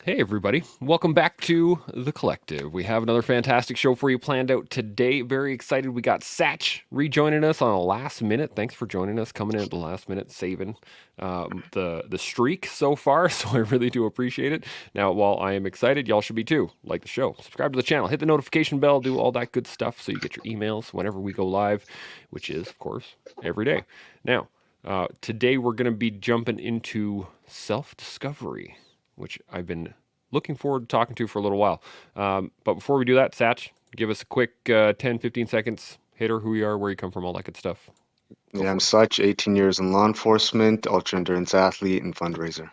Hey, everybody. Welcome back to The Collective. We have another fantastic show for you planned out today. Very excited. We got Satch rejoining us on a last minute. Thanks for joining us, coming in at the last minute, saving the streak so far. So I really do appreciate it. Now, while I am excited, y'all should be too. Like the show, subscribe to the channel, hit the notification bell, do all that good stuff so you get your emails whenever we go live, which is, of course, every day. Now, today we're going to be jumping into self-discovery, which I've been looking forward to talking to for a little while. But before we do that, Satch, give us a quick 10, 15 seconds. Hitter, who you are, where you come from, all that good stuff. Go Yeah, for I'm it. such 18 years in law enforcement, ultra endurance athlete, and fundraiser.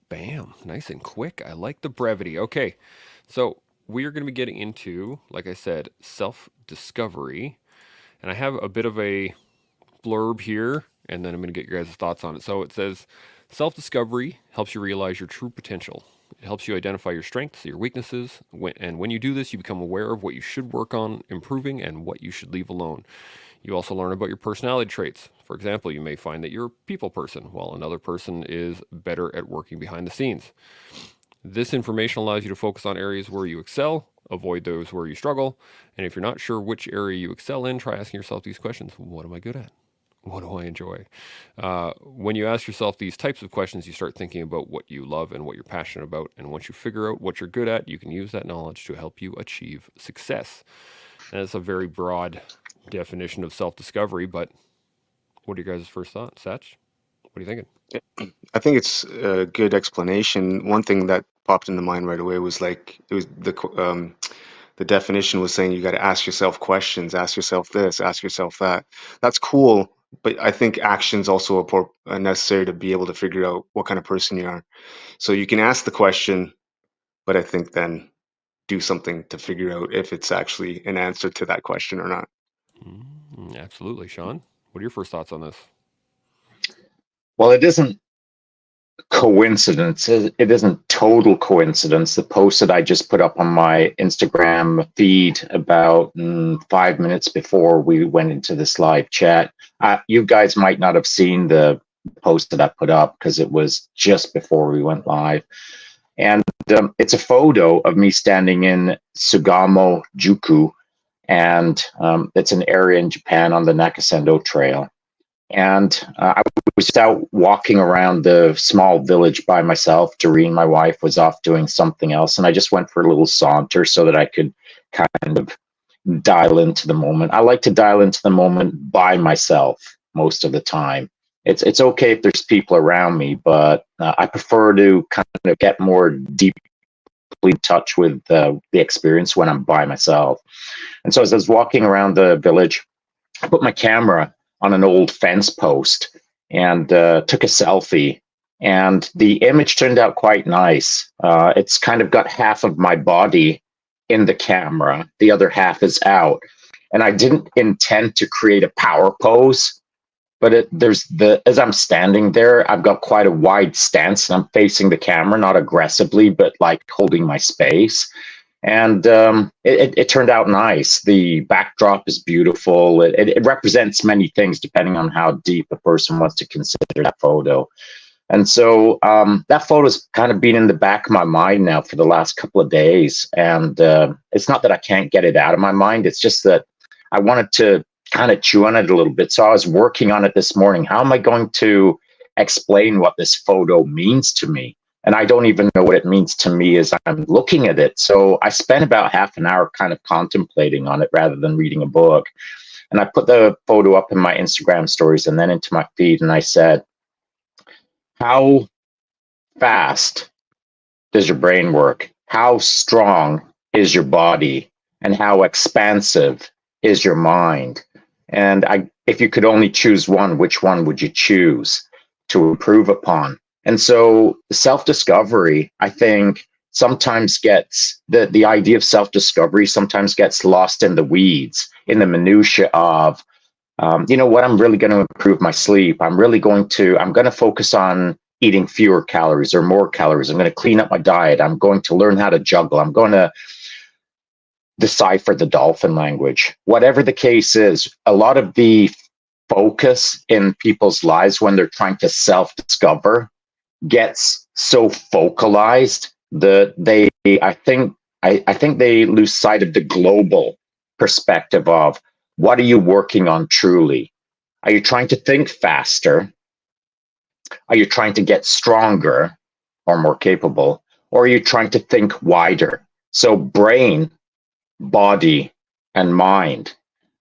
Bam. Nice and quick. I like the brevity. Okay. So we are going to be getting into, like I said, self discovery. And I have a bit of a blurb here, and then I'm going to get your guys' thoughts on it. So it says self discovery helps you realize your true potential. It helps you identify your strengths, your weaknesses, and when you do this, you become aware of what you should work on improving and what you should leave alone. You also learn about your personality traits. For example, you may find that you're a people person, while another person is better at working behind the scenes. This information allows you to focus on areas where you excel, avoid those where you struggle, and if you're not sure which area you excel in, try asking yourself these questions. What am I good at? What do I enjoy? When you ask yourself these types of questions, you start thinking about what you love and what you're passionate about. And once you figure out what you're good at, you can use that knowledge to help you achieve success. And it's a very broad definition of self discovery, but what are your guys' first thoughts? Satch, what are you thinking? I think it's a good explanation. One thing that popped into mind right away was like it was the definition was saying you got to ask yourself questions, ask yourself this, ask yourself that. That's cool, but I think actions also are necessary to be able to figure out what kind of person you are. So you can ask the question, but I think then do something to figure out if it's actually an answer to that question or not. Absolutely. Shaun, what are your first thoughts on this? Well, it isn't coincidence. It isn't total coincidence. The post that I just put up on my Instagram feed about 5 minutes before we went into this live chat. You guys might not have seen the post that I put up because it was just before we went live. And it's a photo of me standing in Sugamo Juku, and it's an area in Japan on the Nakasendo Trail. And I was out walking around the small village by myself. Doreen, my wife, was off doing something else. And I just went for a little saunter so that I could kind of dial into the moment. I like to dial into the moment by myself most of the time. It's okay if there's people around me, but I prefer to kind of get more deeply in touch with the experience when I'm by myself. And so as I was walking around the village, I put my camera on an old fence post and took a selfie. And the image turned out quite nice. It's kind of got half of my body in the camera, the other half is out. And I didn't intend to create a power pose, but as I'm standing there, I've got quite a wide stance and I'm facing the camera, not aggressively, but like holding my space. And it turned out nice. The backdrop is beautiful. It represents many things depending on how deep a person wants to consider that photo. And so that photo's kind of been in the back of my mind now for the last couple of days. And it's not that I can't get it out of my mind. It's just that I wanted to kind of chew on it a little bit. So I was working on it this morning. How am I going to explain what this photo means to me? And I don't even know what it means to me as I'm looking at it. So I spent about half an hour kind of contemplating on it rather than reading a book. And I put the photo up in my Instagram stories and then into my feed. And I said, how fast does your brain work? How strong is your body? And how expansive is your mind? And if you could only choose one, which one would you choose to improve upon? And so self-discovery, I think, sometimes gets the idea of self-discovery sometimes gets lost in the weeds, in the minutia of, what I'm really going to improve my sleep. I'm going to focus on eating fewer calories or more calories. I'm going to clean up my diet. I'm going to learn how to juggle. I'm going to decipher the dolphin language. Whatever the case is, a lot of the focus in people's lives when they're trying to self-discover gets so focalized that I think they lose sight of the global perspective of what are you working on truly? Are you trying to think faster? Are you trying to get stronger or more capable? Or are you trying to think wider? So brain, body, and mind.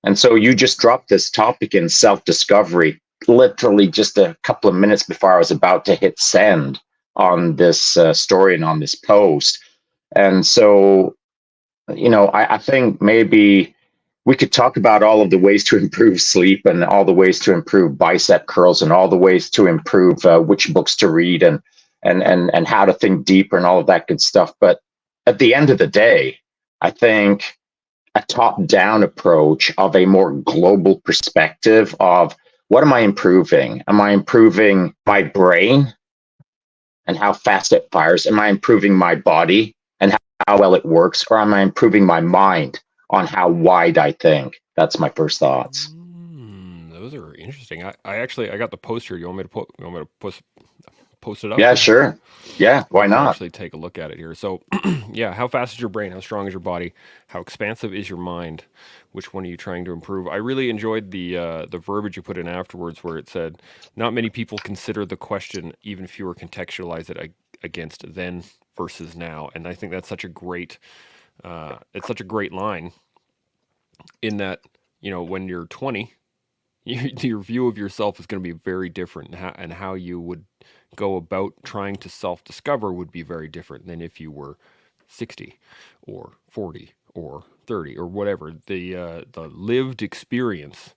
And so you just dropped this topic in self-discovery literally just a couple of minutes before I was about to hit send on this story and on this post. And so, I think maybe we could talk about all of the ways to improve sleep and all the ways to improve bicep curls and all the ways to improve which books to read and how to think deeper and all of that good stuff. But at the end of the day, I think a top-down approach of a more global perspective of what am I improving? Am I improving my brain and how fast it fires? Am I improving my body and how well it works? Or am I improving my mind on how wide I think? That's my first thoughts. Those are interesting. I got the post here. You want me to post it up? Yeah, sure. Yeah, why not? Actually take a look at it here. So, yeah, how fast is your brain? How strong is your body? How expansive is your mind? Which one are you trying to improve? I really enjoyed the verbiage you put in afterwards, where it said, "Not many people consider the question, even fewer contextualize it against then versus now." And I think that's such a great, it's such a great line. In that, when you're 20, your view of yourself is going to be very different, and how you would go about trying to self-discover would be very different than if you were 60 or 40 or 30 or whatever. The lived experience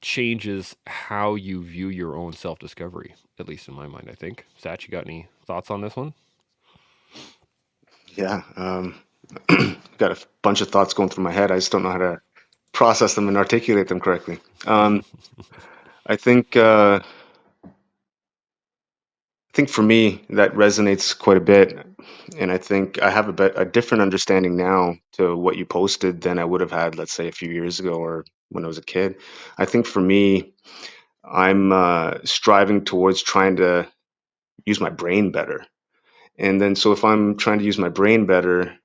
changes how you view your own self-discovery, at least in my mind, I think. Satch, you got any thoughts on this one? Yeah, got a bunch of thoughts going through my head. I just don't know how to process them and articulate them correctly. I think for me that resonates quite a bit, and I think I have a different understanding now to what you posted than I would have had, let's say, a few years ago or when I was a kid. I think for me, I'm striving towards trying to use my brain better. And then, so if I'm trying to use my brain better,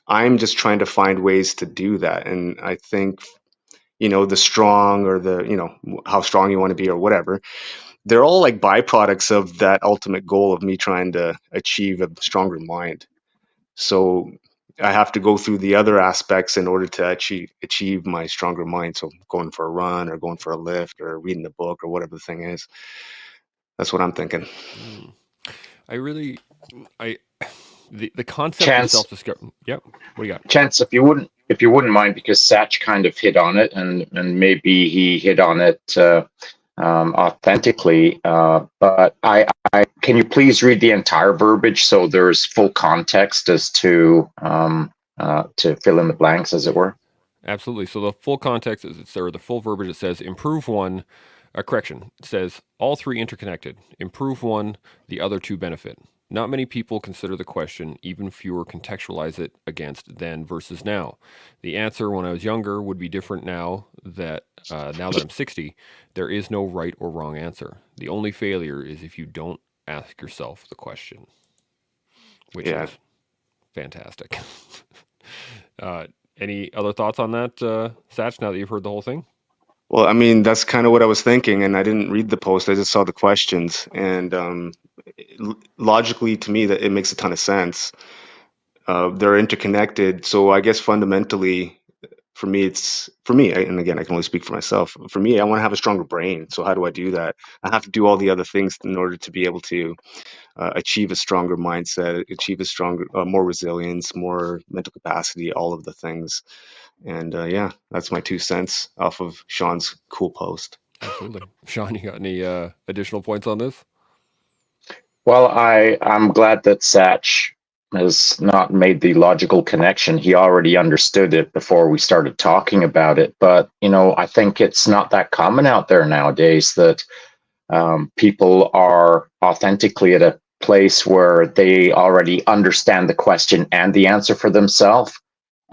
I'm just trying to find ways to do that. And I think, the strong or how strong you want to be or whatever, they're all like byproducts of that ultimate goal of me trying to achieve a stronger mind. So I have to go through the other aspects in order to achieve my stronger mind. So going for a run or going for a lift or reading a book or whatever the thing is. That's what I'm thinking. The concept Chance, of self-discovery. Yep. What do you got? Chance, if you wouldn't mind, because Satch kind of hit on it, and maybe he hit on it authentically. But I can you please read the entire verbiage so there's full context as to fill in the blanks, as it were. Absolutely. So the full context is, or the full verbiage, it says improve one. Correction. It says all three interconnected. Improve one, the other two benefit. Not many people consider the question, even fewer contextualize it against then versus now. The answer when I was younger would be different now that I'm 60. There is no right or wrong answer. The only failure is if you don't ask yourself the question, which is fantastic. Any other thoughts on that, Satch, now that you've heard the whole thing? Well, I mean, that's kind of what I was thinking, and I didn't read the post. I just saw the questions, and logically, to me, that it makes a ton of sense. They're interconnected, so I guess fundamentally, for me, and again, I can only speak for myself. For me, I want to have a stronger brain. So how do I do that? I have to do all the other things in order to be able to achieve a stronger mindset, achieve a stronger, more resilience, more mental capacity, all of the things. And yeah, that's my 2 cents off of Shaun's cool post. Absolutely. Shaun, you got any additional points on this? Well, I'm glad that Satch has not made the logical connection. He already understood it before we started talking about it. But, I think it's not that common out there nowadays that people are authentically at a place where they already understand the question and the answer for themselves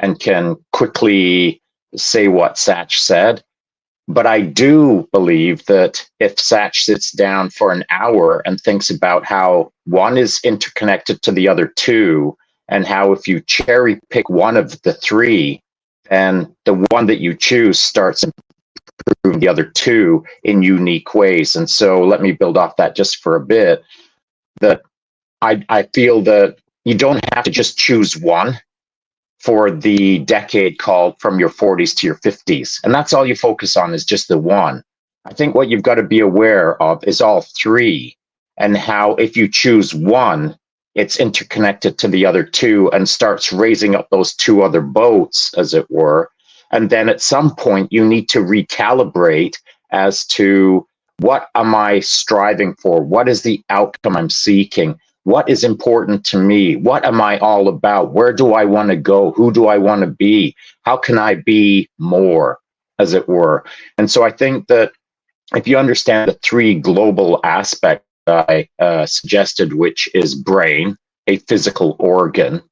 and can quickly say what Satch said. But I do believe that if Satch sits down for an hour and thinks about how one is interconnected to the other two, and how if you cherry pick one of the three, then the one that you choose starts improving the other two in unique ways. And so let me build off that just for a bit. That I feel that you don't have to just choose one for the decade called from your 40s to your 50s. And that's all you focus on is just the one. I think what you've got to be aware of is all three, and how if you choose one, it's interconnected to the other two and starts raising up those two other boats, as it were. And then at some point, you need to recalibrate as to what am I striving for? What is the outcome I'm seeking? What is important to me? What am I all about? Where do I want to go? Who do I want to be? How can I be more, as it were? And so I think that if you understand the three global aspects that I suggested, which is brain, a physical organ,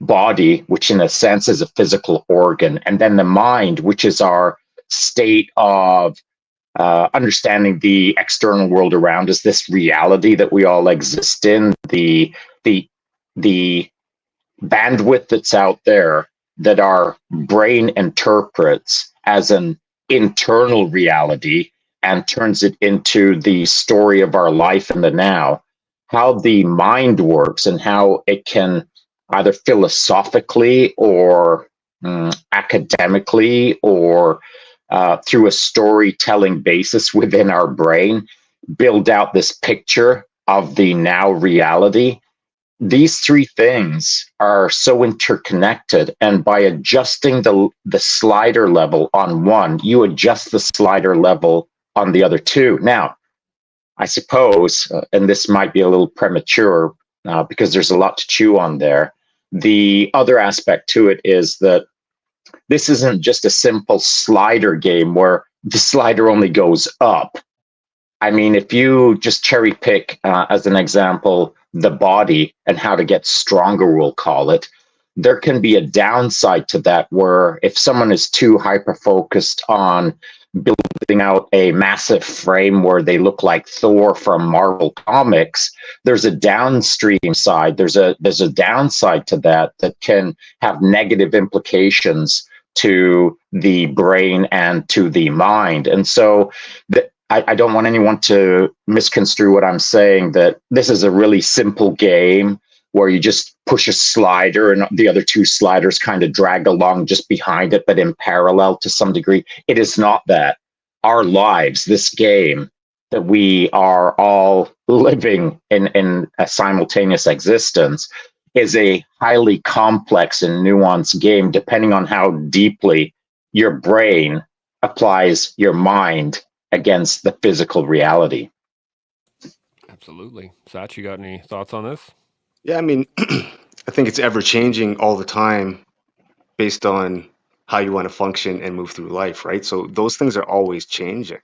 body, which in a sense is a physical organ, and then the mind, which is our state of understanding the external world around us, this reality that we all exist in, the the bandwidth that's out there that our brain interprets as an internal reality and turns it into the story of our life in the now. How the mind works and how it can either philosophically or academically or through a storytelling basis within our brain, build out this picture of the now reality. These three things are so interconnected, and by adjusting the slider level on one, you adjust the slider level on the other two. Now, I suppose, and this might be a little premature because there's a lot to chew on there. The other aspect to it is that this isn't just a simple slider game where the slider only goes up. I mean, if you just cherry pick, as an example, the body and how to get stronger, we'll call it, there can be a downside to that where if someone is too hyper focused on building out a massive frame where they look like Thor from Marvel Comics, there's a downstream side. There's a downside to that that can have negative implications to the brain and to the mind. And so I don't want anyone to misconstrue what I'm saying, that this is a really simple game where you just push a slider and the other two sliders kind of drag along just behind it, but in parallel to some degree. It is not that. Our lives, this game that we are all living in a simultaneous existence, is a highly complex and nuanced game, depending on how deeply your brain applies your mind against the physical reality. Absolutely. Satch, you got any thoughts on this? Yeah, I mean, I think it's ever changing all the time based on how you want to function and move through life, right? So those things are always changing.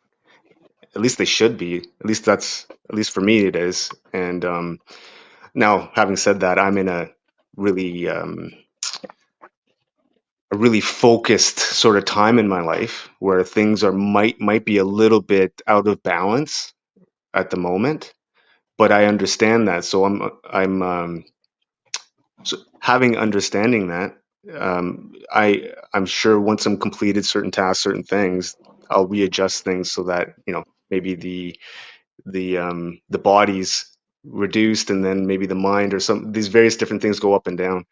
At least they should be. At least for me, it is. And now, having said that, I'm in really, um, a really focused sort of time in my life where things might be a little bit out of balance at the moment, but I understand that. So so having understanding that, I'm sure once I'm completed certain tasks, certain things, I'll readjust things so that maybe the body's reduced, and then maybe the mind or some these various different things go up and down.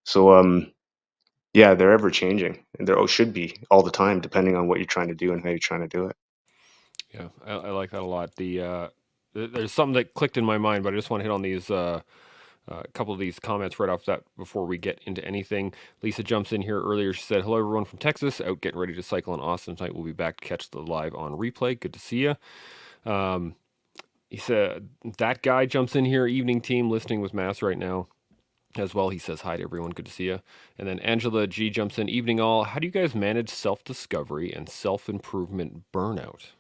So yeah, they're ever changing, and there should be all the time, depending on what you're trying to do and how you're trying to do it. Yeah, I like that a lot. There's something that clicked in my mind, but I just want to hit on these a couple of these comments right off that before we get into anything. Lisa jumps in here earlier. She said, "Hello, everyone from Texas. Out getting ready to cycle in Austin tonight. We'll be back to catch the live on replay. Good to see you." He said, "That guy jumps in here. Evening team, listening with Mass right now." As well, he says, "Hi to everyone. Good to see you." And then Angela G jumps in. "Evening all. How do you guys manage self-discovery and self-improvement burnout?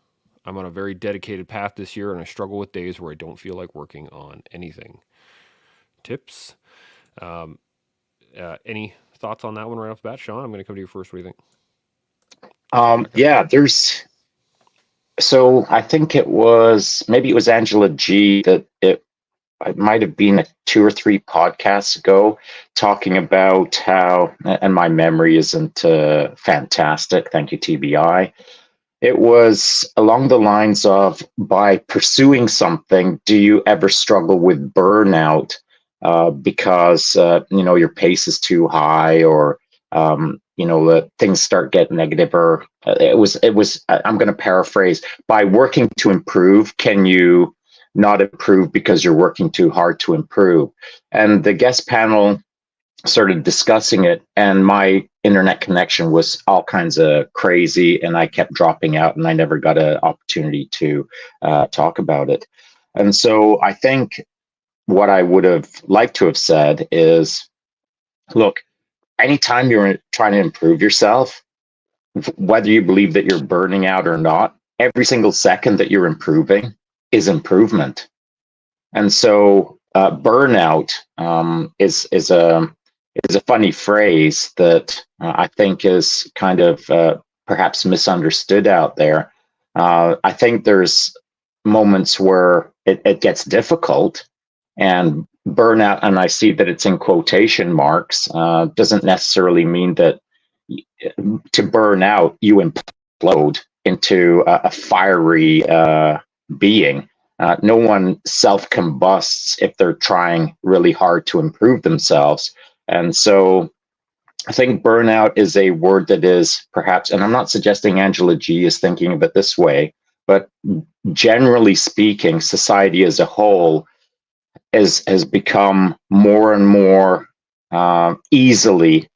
I'm on a very dedicated path this year, and I struggle with days where I don't feel like working on anything. Tips?" Any thoughts on that one right off the bat? Shaun, I'm going to come to you first. What do you think? Yeah, so I think maybe it was Angela G that it might have been 2 or 3 podcasts ago talking about how, and my memory isn't fantastic, thank you, TBI. It was along the lines of, by pursuing something, do you ever struggle with burnout because your pace is too high, or things start getting negative, or it was. I'm going to paraphrase. By working to improve, can you not improve because you're working too hard to improve? And the guest panel started discussing it, and my internet connection was all kinds of crazy, and I kept dropping out, and I never got an opportunity to talk about it. And so I think what I would have liked to have said is, look, anytime you're trying to improve yourself, whether you believe that you're burning out or not, every single second that you're improving is improvement. And so burnout is a funny phrase that I think is kind of perhaps misunderstood out there. I think there's moments where it gets difficult, and burnout, and I see that it's in quotation marks, doesn't necessarily mean that to burn out, you implode into a fiery being. No one self-combusts if they're trying really hard to improve themselves. And so I think burnout is a word that is perhaps, and I'm not suggesting Angela G is thinking of it this way, but generally speaking, society as a whole has become more and more easily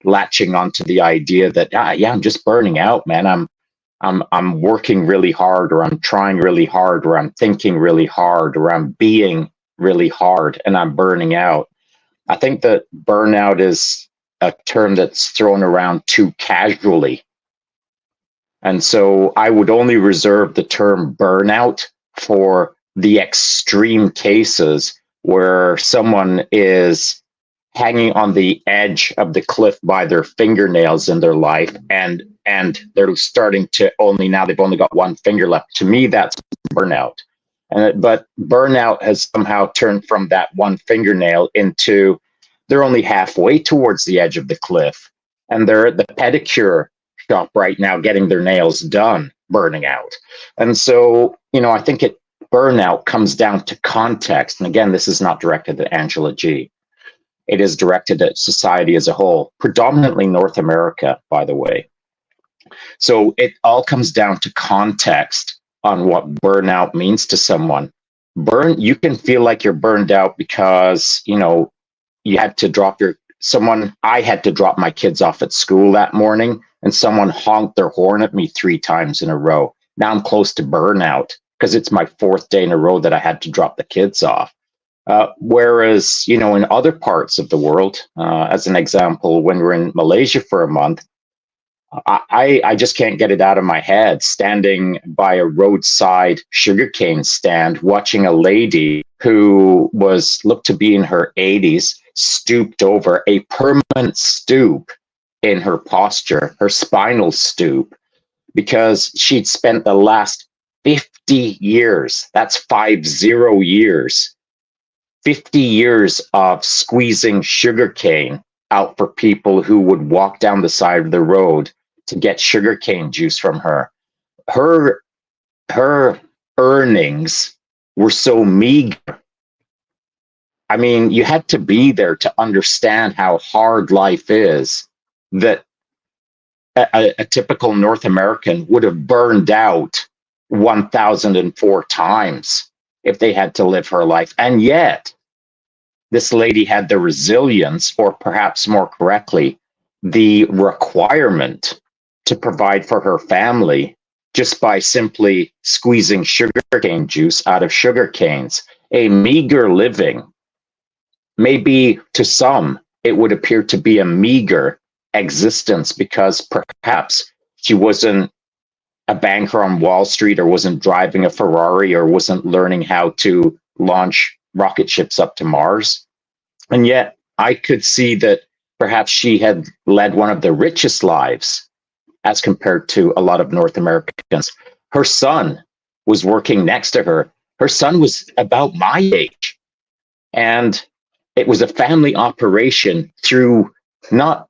latching onto the idea that, yeah, I'm just burning out, man. I'm working really hard, or I'm trying really hard, or I'm thinking really hard, or I'm being really hard, and I'm burning out. I think that burnout is a term that's thrown around too casually. And so I would only reserve the term burnout for the extreme cases where someone is hanging on the edge of the cliff by their fingernails in their life, and they're starting to they've only got one finger left. To me, that's burnout. But burnout has somehow turned from that one fingernail into, they're only halfway towards the edge of the cliff, and they're at the pedicure shop right now getting their nails done, burning out. And so, I think burnout comes down to context. And again, this is not directed at Angela G. It is directed at society as a whole, predominantly North America, by the way. So it all comes down to context on what burnout means to someone. You can feel like you're burned out because, you had to I had to drop my kids off at school that morning, and someone honked their horn at me 3 times in a row. Now I'm close to burnout because it's my 4th day in a row that I had to drop the kids off. Whereas, in other parts of the world, as an example, when we're in Malaysia for a month, I just can't get it out of my head standing by a roadside sugarcane stand, watching a lady who looked to be in her 80s, stooped over, a permanent stoop in her posture, her spinal stoop, because she'd spent the last 50 years, that's 50 years, 50 years of squeezing sugarcane out for people who would walk down the side of the road to get sugarcane juice from her. Her earnings were so meager. I mean, you had to be there to understand how hard life is, that a typical North American would have burned out 1,004 times if they had to live her life. And yet, this lady had the resilience, or perhaps more correctly, the requirement to provide for her family just by simply squeezing sugarcane juice out of sugar canes. A meager living. Maybe to some, it would appear to be a meager existence because perhaps she wasn't a banker on Wall Street, or wasn't driving a Ferrari, or wasn't learning how to launch rocket ships up to Mars. And yet I could see that perhaps she had led one of the richest lives as compared to a lot of North Americans. Her son was working next to her. Her son was about my age. And it was a family operation through not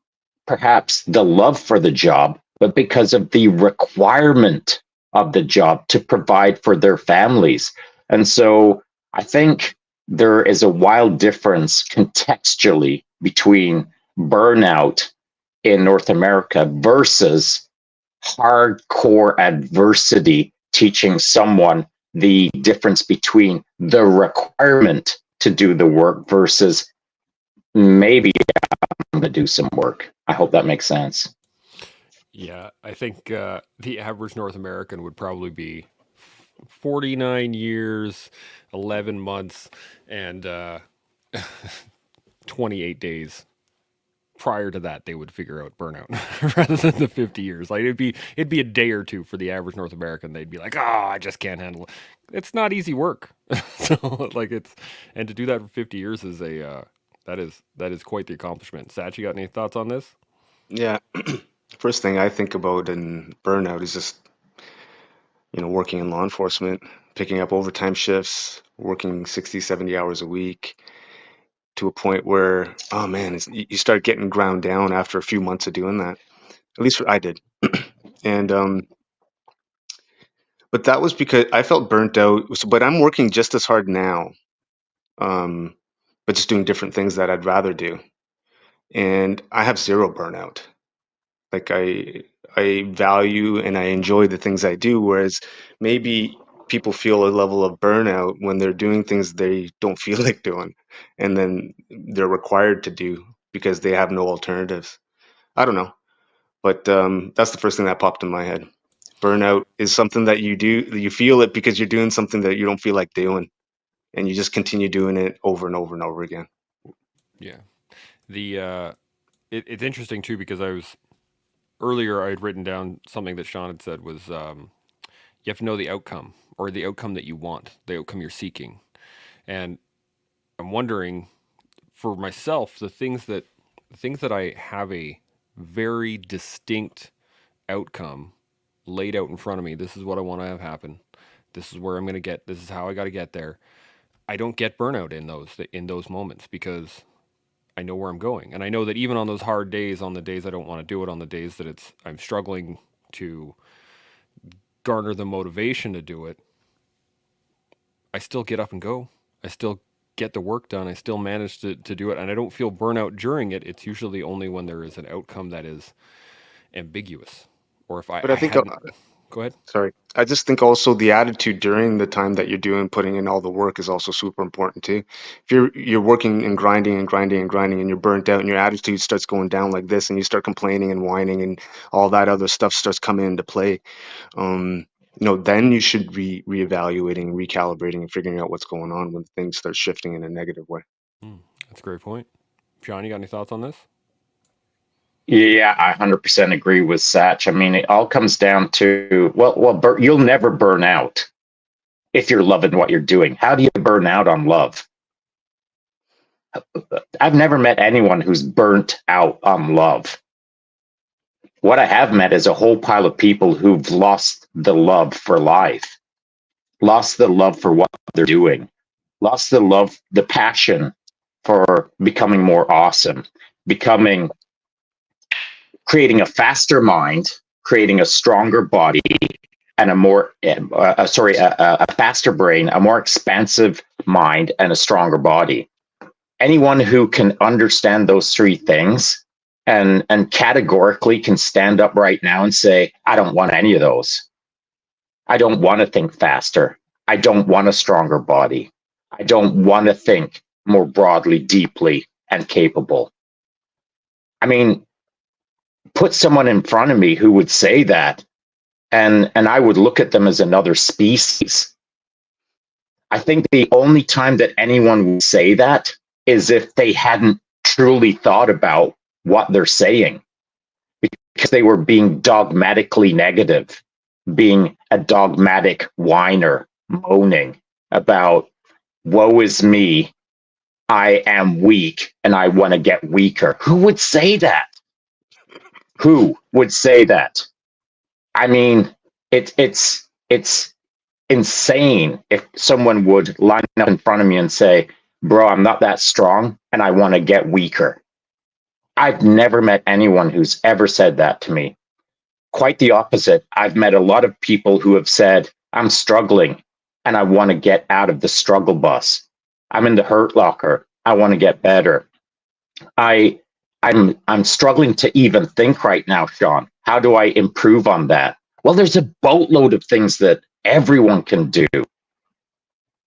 perhaps the love for the job, but because of the requirement of the job to provide for their families. And so I think there is a wild difference contextually between burnout in North America versus hardcore adversity teaching someone the difference between the requirement to do the work versus maybe I'm going to do some work. I hope that makes sense. Yeah, I think the average North American would probably be 49 years, 11 months, and 28 days. Prior to that, they would figure out burnout rather than the 50 years. Like it'd be a day or two for the average North American. They'd be like, "Oh, I just can't handle it." It's not easy work. So like and to do that for 50 years is that is quite the accomplishment. Satch, you got any thoughts on this? Yeah. First thing I think about in burnout is just, working in law enforcement, picking up overtime shifts, working 60, 70 hours a week to a point where, oh man, you start getting ground down after a few months of doing that. At least I did. And but that was because I felt burnt out. But I'm working just as hard now, um, but just doing different things that I'd rather do. And I have zero burnout. Like I value and I enjoy the things I do, whereas maybe people feel a level of burnout when they're doing things they don't feel like doing, and then they're required to do because they have no alternatives. I don't know, but that's the first thing that popped in my head. Burnout is something that you feel it because you're doing something that you don't feel like doing, and you just continue doing it over and over and over again. Yeah. The it's interesting too because I was earlier I had written down something that Shaun had said was you have to know the outcome or the outcome that you want, the outcome you're seeking. And I'm wondering for myself the things that I have a very distinct outcome laid out in front of me. This is what I want to have happen. This is where I'm going to get. This is how I got to get there. I don't get burnout in those moments because I know where I'm going, and I know that even on those hard days, on the days I don't want to do it, on the days that I'm struggling to garner the motivation to do it, I still get up and go. I still get the work done. I still manage to do it, and I don't feel burnout during it. It's usually only when there is an outcome that is ambiguous, or if But I I think hadn't. Go ahead. Sorry. I just think also the attitude during the time that you're putting in all the work is also super important too. If you're working and grinding and grinding and grinding and you're burnt out and your attitude starts going down like this and you start complaining and whining and all that other stuff starts coming into play, um, then you should be reevaluating, recalibrating, and figuring out what's going on when things start shifting in a negative way. That's a great point. Shaun, you got any thoughts on this? Yeah, I 100% agree with Satch. I mean, it all comes down to, you'll never burn out if you're loving what you're doing. How do you burn out on love? I've never met anyone who's burnt out on love. What I have met is a whole pile of people who've lost the love for life, lost the love for what they're doing, lost the love, the passion for becoming more awesome, creating a faster mind, creating a stronger body, and a faster brain, a more expansive mind, and a stronger body. Anyone who can understand those three things and categorically can stand up right now and say, I don't want any of those. I don't want to think faster. I don't want a stronger body. I don't want to think more broadly, deeply, and capable. I mean, put someone in front of me who would say that, and I would look at them as another species. I think the only time that anyone would say that is if they hadn't truly thought about what they're saying, because they were being dogmatically negative, being a dogmatic whiner, moaning about, woe is me, I am weak, and I want to get weaker. Who would say that? Who would say that? I mean, it's insane if someone would line up in front of me and say, "Bro, I'm not that strong, and I want to get weaker." I've never met anyone who's ever said that to me. Quite the opposite. I've met a lot of people who have said, "I'm struggling, and I want to get out of the struggle bus. I'm in the hurt locker. I want to get better. I I'm struggling to even think right now, Shaun. How do I improve on that?" Well, there's a boatload of things that everyone can do.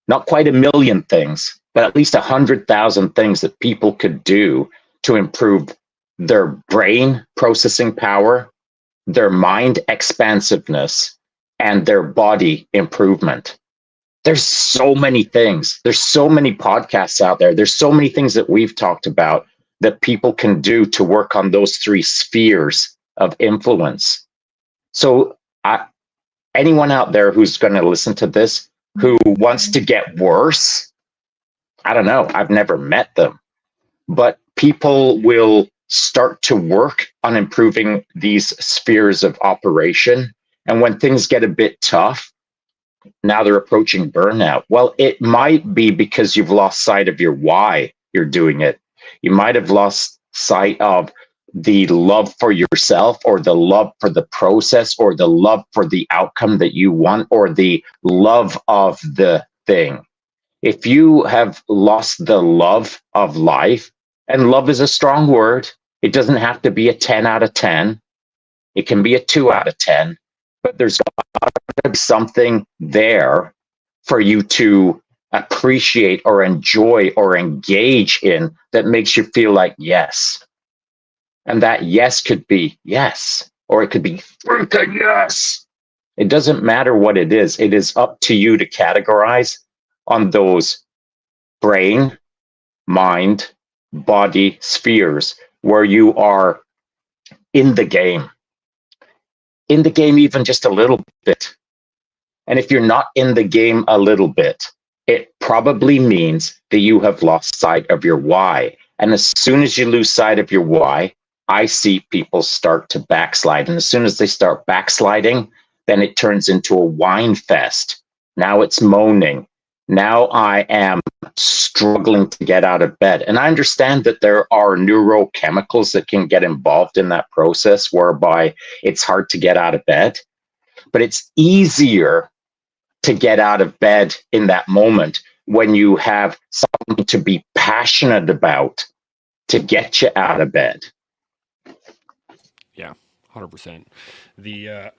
Not quite a million things, but at least 100,000 things that people could do to improve their brain processing power, their mind expansiveness, and their body improvement. There's so many things. There's so many podcasts out there. There's so many things that we've talked about that people can do to work on those three spheres of influence. So anyone out there who's going to listen to this who wants to get worse, I don't know. I've never met them, but people will start to work on improving these spheres of operation. And when things get a bit tough, now they're approaching burnout. Well, it might be because you've lost sight of your why you're doing it. You might have lost sight of the love for yourself, or the love for the process, or the love for the outcome that you want, or the love of the thing. If you have lost the love of life, and love is a strong word, it doesn't have to be a 10 out of 10. It can be a 2 out of 10, but there's got to be something there for you to appreciate or enjoy or engage in that makes you feel like yes. And that yes could be yes, or it could be freaking yes. It doesn't matter what it is. It is up to you to categorize on those brain, mind, body spheres where you are in the game. In the game, even just a little bit. And if you're not in the game a little bit, it probably means that you have lost sight of your why. And as soon as you lose sight of your why, I see people start to backslide. And as soon as they start backsliding, then it turns into a whine fest. Now it's moaning. Now I am struggling to get out of bed. And I understand that there are neurochemicals that can get involved in that process whereby it's hard to get out of bed. But it's easier to get out of bed in that moment when you have something to be passionate about to get you out of bed. Yeah, 100%. The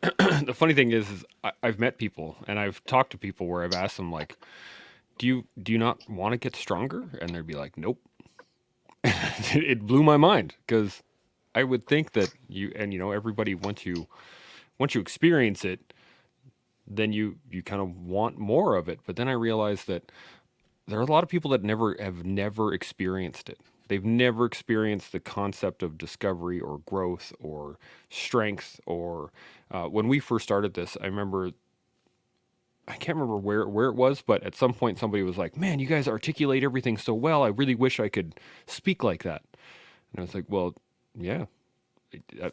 the funny thing is I've met people and I've talked to people where I've asked them like, do you not want to get stronger? And they'd be like, nope. It blew my mind because I would think that everybody once you experience it, then you kind of want more of it. But then I realized that there are a lot of people that have never experienced it. They've never experienced the concept of discovery or growth or strength. Or when we first started this, I can't remember where it was, but at some point somebody was like, "Man, you guys articulate everything so well. I really wish I could speak like that." And I was like, "Well, yeah,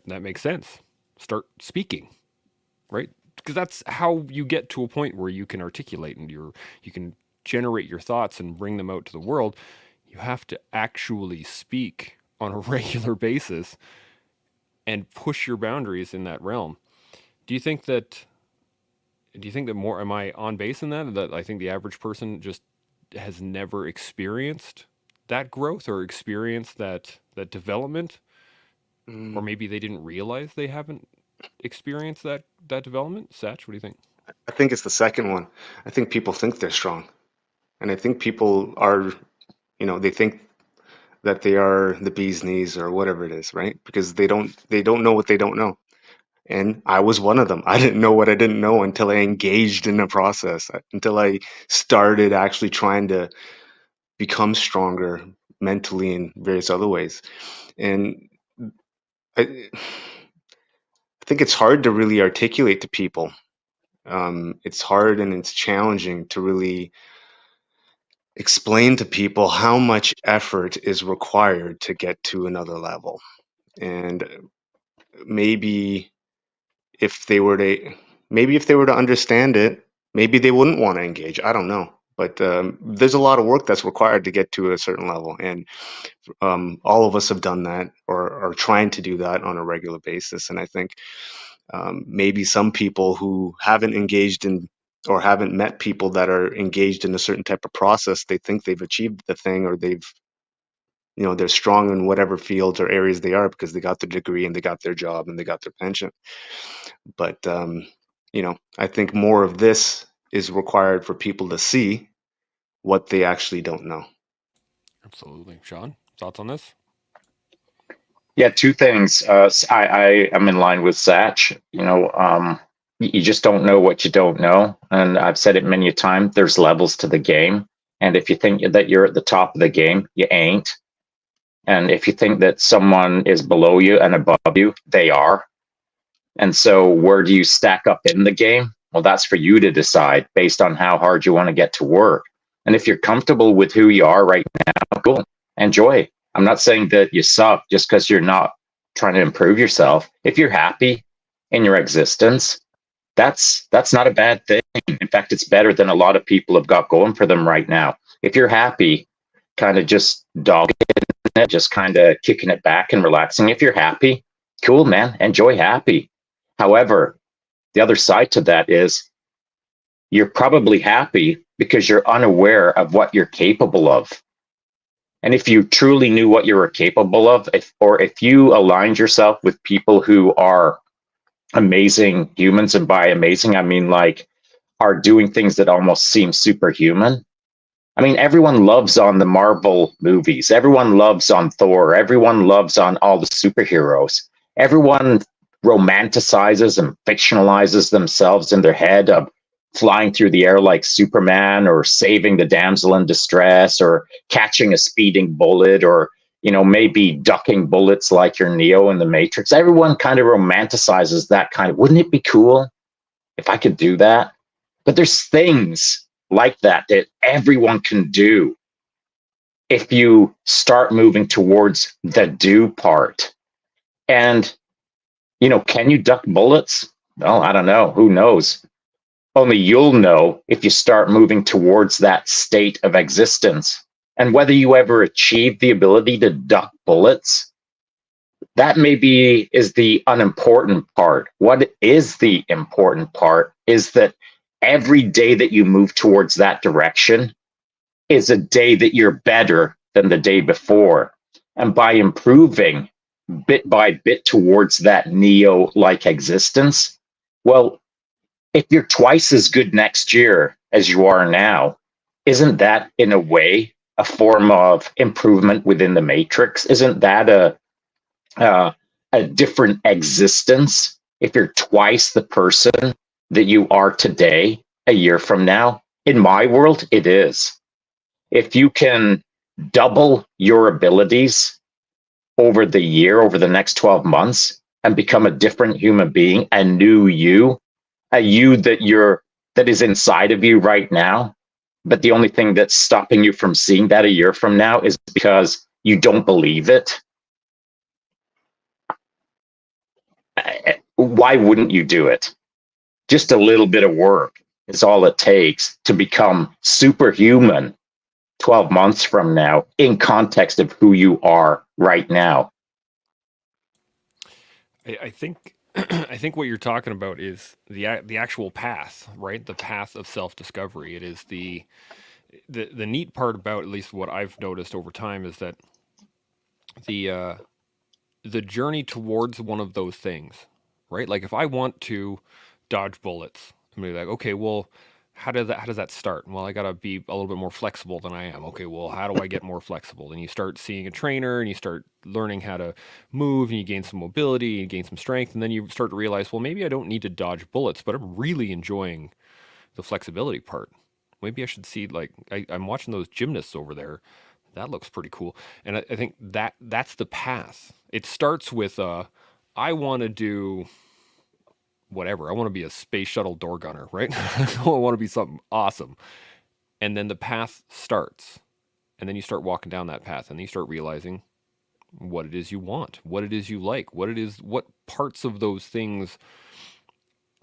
that makes sense. Start speaking, right? Because that's how you get to a point where you can articulate and you can generate your thoughts and bring them out to the world. You have to actually speak on a regular basis and push your boundaries in that realm. Do you think that more am I on base in that I think the average person just has never experienced that growth or experienced that development, or maybe they didn't realize they haven't experienced that development? Satch, what do you think? I think it's the second one. I think people think they're strong, and I think people are, they think that they are the bee's knees or whatever it is, right? Because they don't know what they don't know. And I was one of them. I didn't know what I didn't know until I engaged in the process, until I started actually trying to become stronger mentally in various other ways. And I think it's hard to really articulate to people. It's hard and it's challenging to really explain to people how much effort is required to get to another level. And maybe if they were to, maybe if they were to understand it, maybe they wouldn't want to engage. I don't know. But there's a lot of work that's required to get to a certain level. And all of us have done that or are trying to do that on a regular basis. And I think maybe some people who haven't engaged in or haven't met people that are engaged in a certain type of process, they think they've achieved the thing, or they've, they're strong in whatever fields or areas they are because they got their degree and they got their job and they got their pension. But I think more of this is required for people to see what they actually don't know. Absolutely. Shaun, thoughts on this? Yeah, two things. I am in line with Satch. You just don't know what you don't know, and I've said it many a time. There's levels to the game, and if you think that you're at the top of the game, you ain't. And if you think that someone is below you and above you, they are. And so, where do you stack up in the game? Well, that's for you to decide based on how hard you want to get to work. And if you're comfortable with who you are right now, cool, enjoy. I'm not saying that you suck just because you're not trying to improve yourself. If you're happy in your existence, that's not a bad thing. In fact, it's better than a lot of people have got going for them right now. If you're happy, kind of just dogging it, just kind of kicking it back and relaxing. If you're happy, cool, man, enjoy happy. However, the other side to that is you're probably happy because you're unaware of what you're capable of. And if you truly knew what you were capable of, if you aligned yourself with people who are amazing humans, and by amazing, I mean like are doing things that almost seem superhuman. I mean, everyone loves on the Marvel movies. Everyone loves on Thor. Everyone loves on all the superheroes. Everyone romanticizes and fictionalizes themselves in their head of flying through the air like Superman, or saving the damsel in distress, or catching a speeding bullet, or maybe ducking bullets like you're Neo in the Matrix. Everyone kind of romanticizes that kind of, wouldn't it be cool if I could do that? But there's things like that everyone can do if you start moving towards the do part. And, can you duck bullets? Well, I don't know. Who knows? Only you'll know if you start moving towards that state of existence. And whether you ever achieve the ability to duck bullets, that maybe is the unimportant part. What is the important part is that every day that you move towards that direction is a day that you're better than the day before. And by improving bit by bit towards that Neo-like existence, well, if you're twice as good next year as you are now, isn't that in a way a form of improvement within the matrix? Isn't that a different existence if you're twice the person that you are today a year from now? In my world, it is. If you can double your abilities over the year, over the next 12 months, and become a different human being, a new you, a you that is inside of you right now, but the only thing that's stopping you from seeing that a year from now is because you don't believe it. Why wouldn't you do it? Just a little bit of work is all it takes to become superhuman 12 months from now in context of who you are right now. I think I think what you're talking about is the actual path, right? The path of self-discovery. It is the neat part about, at least what I've noticed over time, is that the journey towards one of those things, right? Like if I want to dodge bullets, I'm gonna be like, okay, well, how does that start? Well, I gotta be a little bit more flexible than I am. Okay, well, how do I get more flexible? Then you start seeing a trainer and you start learning how to move, and you gain some mobility, you gain some strength, and then you start to realize, well, maybe I don't need to dodge bullets, but I'm really enjoying the flexibility part. Maybe I should see, like, I'm watching those gymnasts over there. That looks pretty cool. And I think that's the path. It starts with I want to do whatever. I want to be a space shuttle door gunner, right? I want to be something awesome. And then the path starts. And then you start walking down that path, and then you start realizing what it is you want, what it is you like, what parts of those things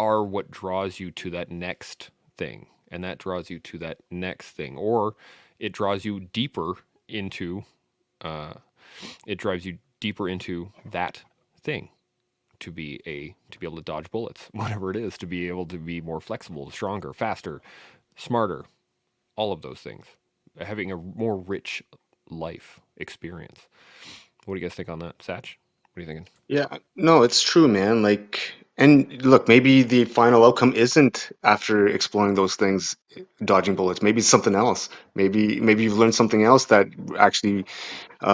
are what draws you to that next thing, and that draws you to that next thing, or it draws you deeper into uh, it drives you deeper into that thing to be able to dodge bullets, whatever it is, to be able to be more flexible, stronger, faster, smarter, all of those things, having a more rich life experience. What do you guys think on that, Satch? What are you thinking? Yeah, no, it's true, man. Like, and look, maybe the final outcome isn't after exploring those things, dodging bullets. Maybe it's something else. Maybe you've learned something else that actually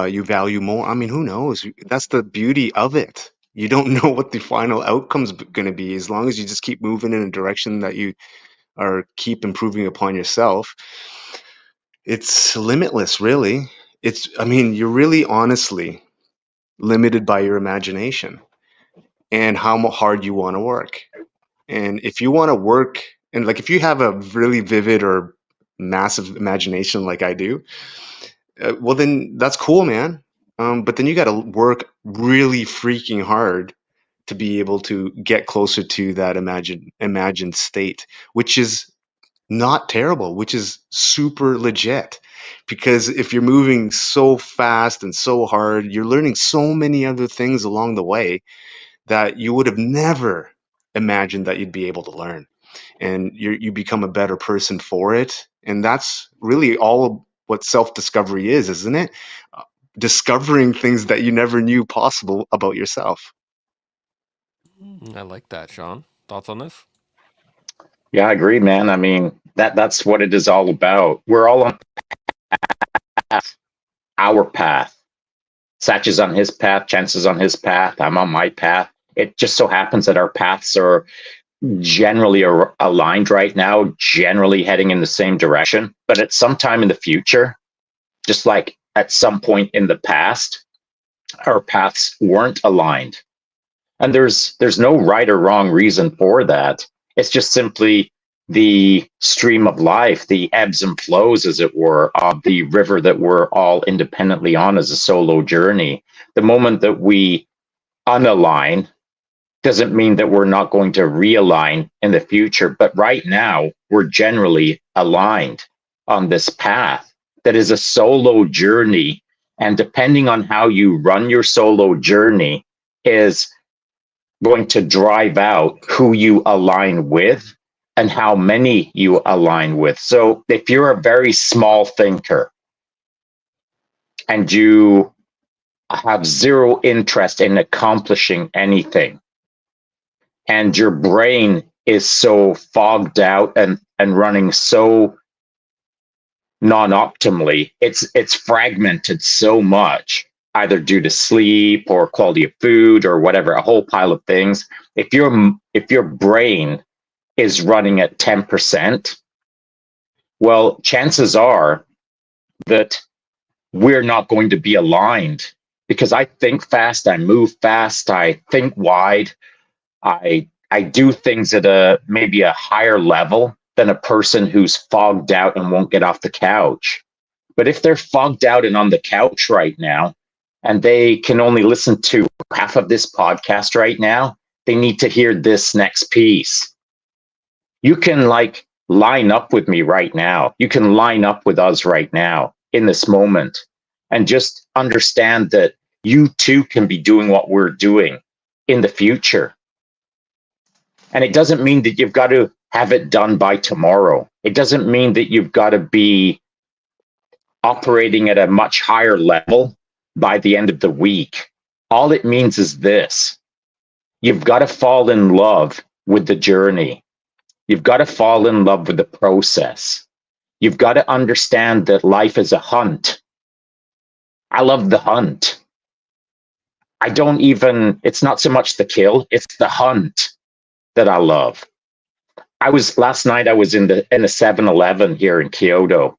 you value more. I mean, who knows? That's the beauty of it. You don't know what the final outcome's going to be as long as you just keep moving in a direction that you are keep improving upon yourself. It's limitless, really. I mean, you're really honestly limited by your imagination and how hard you want to work. And if you want to work, and like if you have a really vivid or massive imagination like I do, well, then that's cool, man. But then you got to work really freaking hard to be able to get closer to that imagined state, which is not terrible, which is super legit. Because if you're moving so fast and so hard, you're learning so many other things along the way that you would have never imagined that you'd be able to learn. And you become a better person for it. And that's really all of what self-discovery is, isn't it? Discovering things that you never knew possible about yourself. I like that, Shaun. Thoughts on this? Yeah, I agree, man. I mean, that's what it is all about. We're all on our path. Satch is on his path, Chance is on his path, I'm on my path. It just so happens that our paths are generally aligned right now, generally heading in the same direction. But at some time in the future, just like at some point in the past, our paths weren't aligned. And there's no right or wrong reason for that. It's just simply the stream of life, the ebbs and flows, as it were, of the river that we're all independently on as a solo journey. The moment that we unalign doesn't mean that we're not going to realign in the future. But right now, we're generally aligned on this path that is a solo journey. And depending on how you run your solo journey is going to drive out who you align with and how many you align with. So if you're a very small thinker and you have zero interest in accomplishing anything, and your brain is so fogged out and running so non-optimally, it's fragmented so much, either due to sleep or quality of food or whatever, a whole pile of things. If your brain is running at 10%, well, chances are that we're not going to be aligned, because I think fast, I move fast, I think wide, I do things at maybe a higher level than a person who's fogged out and won't get off the couch. But if they're fogged out and on the couch right now, and they can only listen to half of this podcast right now, they need to hear this next piece. You can line up with me right now. You can line up with us right now in this moment and just understand that you too can be doing what we're doing in the future. And it doesn't mean that you've got to have it done by tomorrow. It doesn't mean that you've got to be operating at a much higher level by the end of the week. All it means is this: you've got to fall in love with the journey. You've got to fall in love with the process. You've got to understand that life is a hunt. I love the hunt. It's not so much the kill, it's the hunt that I love. Last night I was in a 7-Eleven here in Kyoto.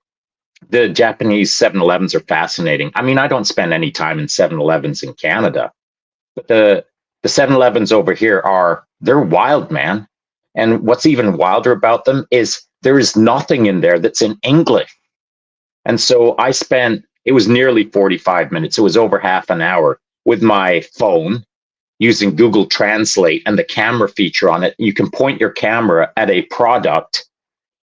The Japanese 7-Elevens are fascinating. I mean, I don't spend any time in 7-Elevens in Canada, but the 7-Elevens over here they're wild, man. And what's even wilder about them is there is nothing in there that's in English. And so it was nearly 45 minutes. It was over half an hour with my phone using Google Translate and the camera feature on it. You can point your camera at a product,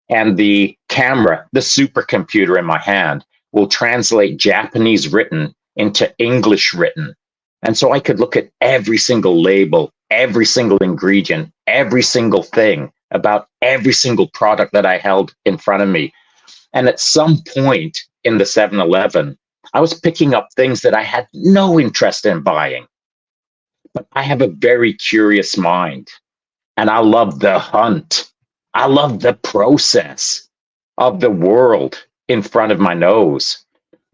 and the camera, the supercomputer in my hand, will translate Japanese written into English written. And so I could look at every single label, every single ingredient, every single thing about every single product that I held in front of me. And at some point in the 7-Eleven, I was picking up things that I had no interest in buying. But I have a very curious mind, and I love the hunt. I love the process of the world in front of my nose.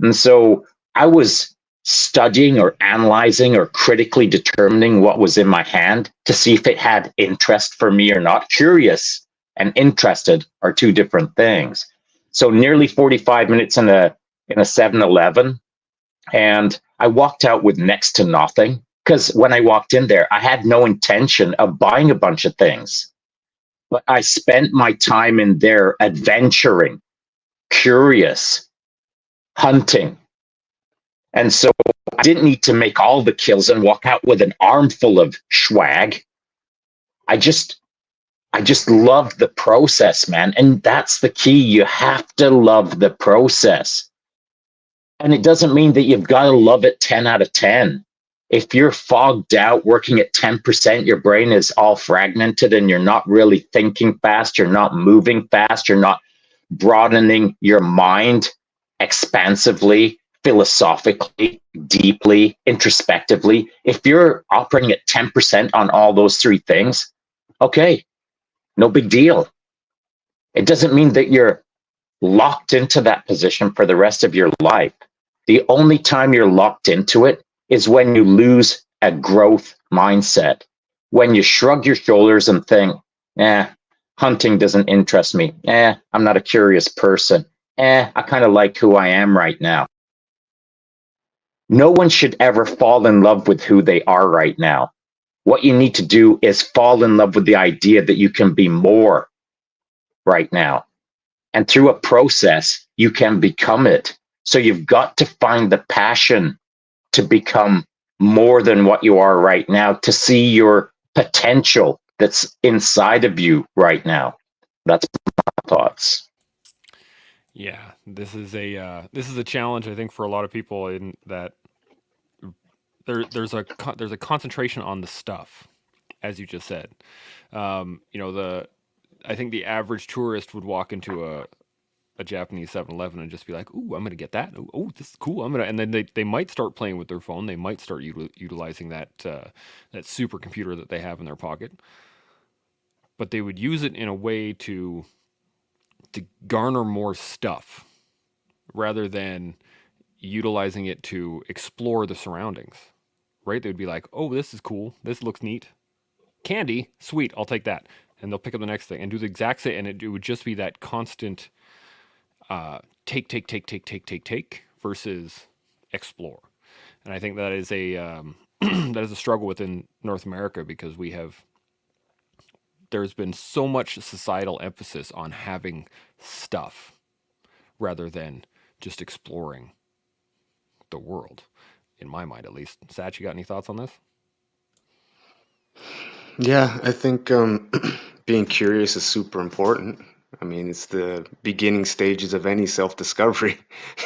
And so I was studying or analyzing or critically determining what was in my hand to see if it had interest for me or not. Curious and interested are two different things. So nearly 45 minutes in a 7-Eleven, and I walked out with next to nothing, because when I walked in there, I had no intention of buying a bunch of things. But I spent my time in there adventuring, curious, hunting. And so I didn't need to make all the kills and walk out with an armful of swag. I just love the process, man. And that's the key. You have to love the process. And it doesn't mean that you've got to love it 10 out of 10. If you're fogged out working at 10%, your brain is all fragmented and you're not really thinking fast, you're not moving fast, you're not broadening your mind expansively, philosophically, deeply, introspectively. If you're operating at 10% on all those three things, okay, no big deal. It doesn't mean that you're locked into that position for the rest of your life. The only time you're locked into it is when you lose a growth mindset, when you shrug your shoulders and think, hunting doesn't interest me. I'm not a curious person. I kind of like who I am right now. No one should ever fall in love with who they are right now. What you need to do is fall in love with the idea that you can be more right now. And through a process, you can become it. So you've got to find the passion to become more than what you are right now, to see your potential that's inside of you right now. That's my thoughts. Yeah, this is a challenge, I think, for a lot of people, in that there's a concentration on the stuff, as you just said. I think the average tourist would walk into a Japanese 7-Eleven and just be like, "Ooh, I'm gonna get that. Oh, this is cool. And then they might start playing with their phone. They might start utilizing that supercomputer that they have in their pocket. But they would use it in a way to garner more stuff, rather than utilizing it to explore the surroundings. Right? They would be like, "Oh, this is cool. This looks neat. Candy, sweet. I'll take that." And they'll pick up the next thing and do the exact same. And it would just be that constant take versus explore. And I think that is a that is a struggle within North America, because there's been so much societal emphasis on having stuff rather than just exploring the world, in my mind at least. Satch, you got any thoughts on this? Yeah, I think being curious is super important. I mean, it's the beginning stages of any self-discovery.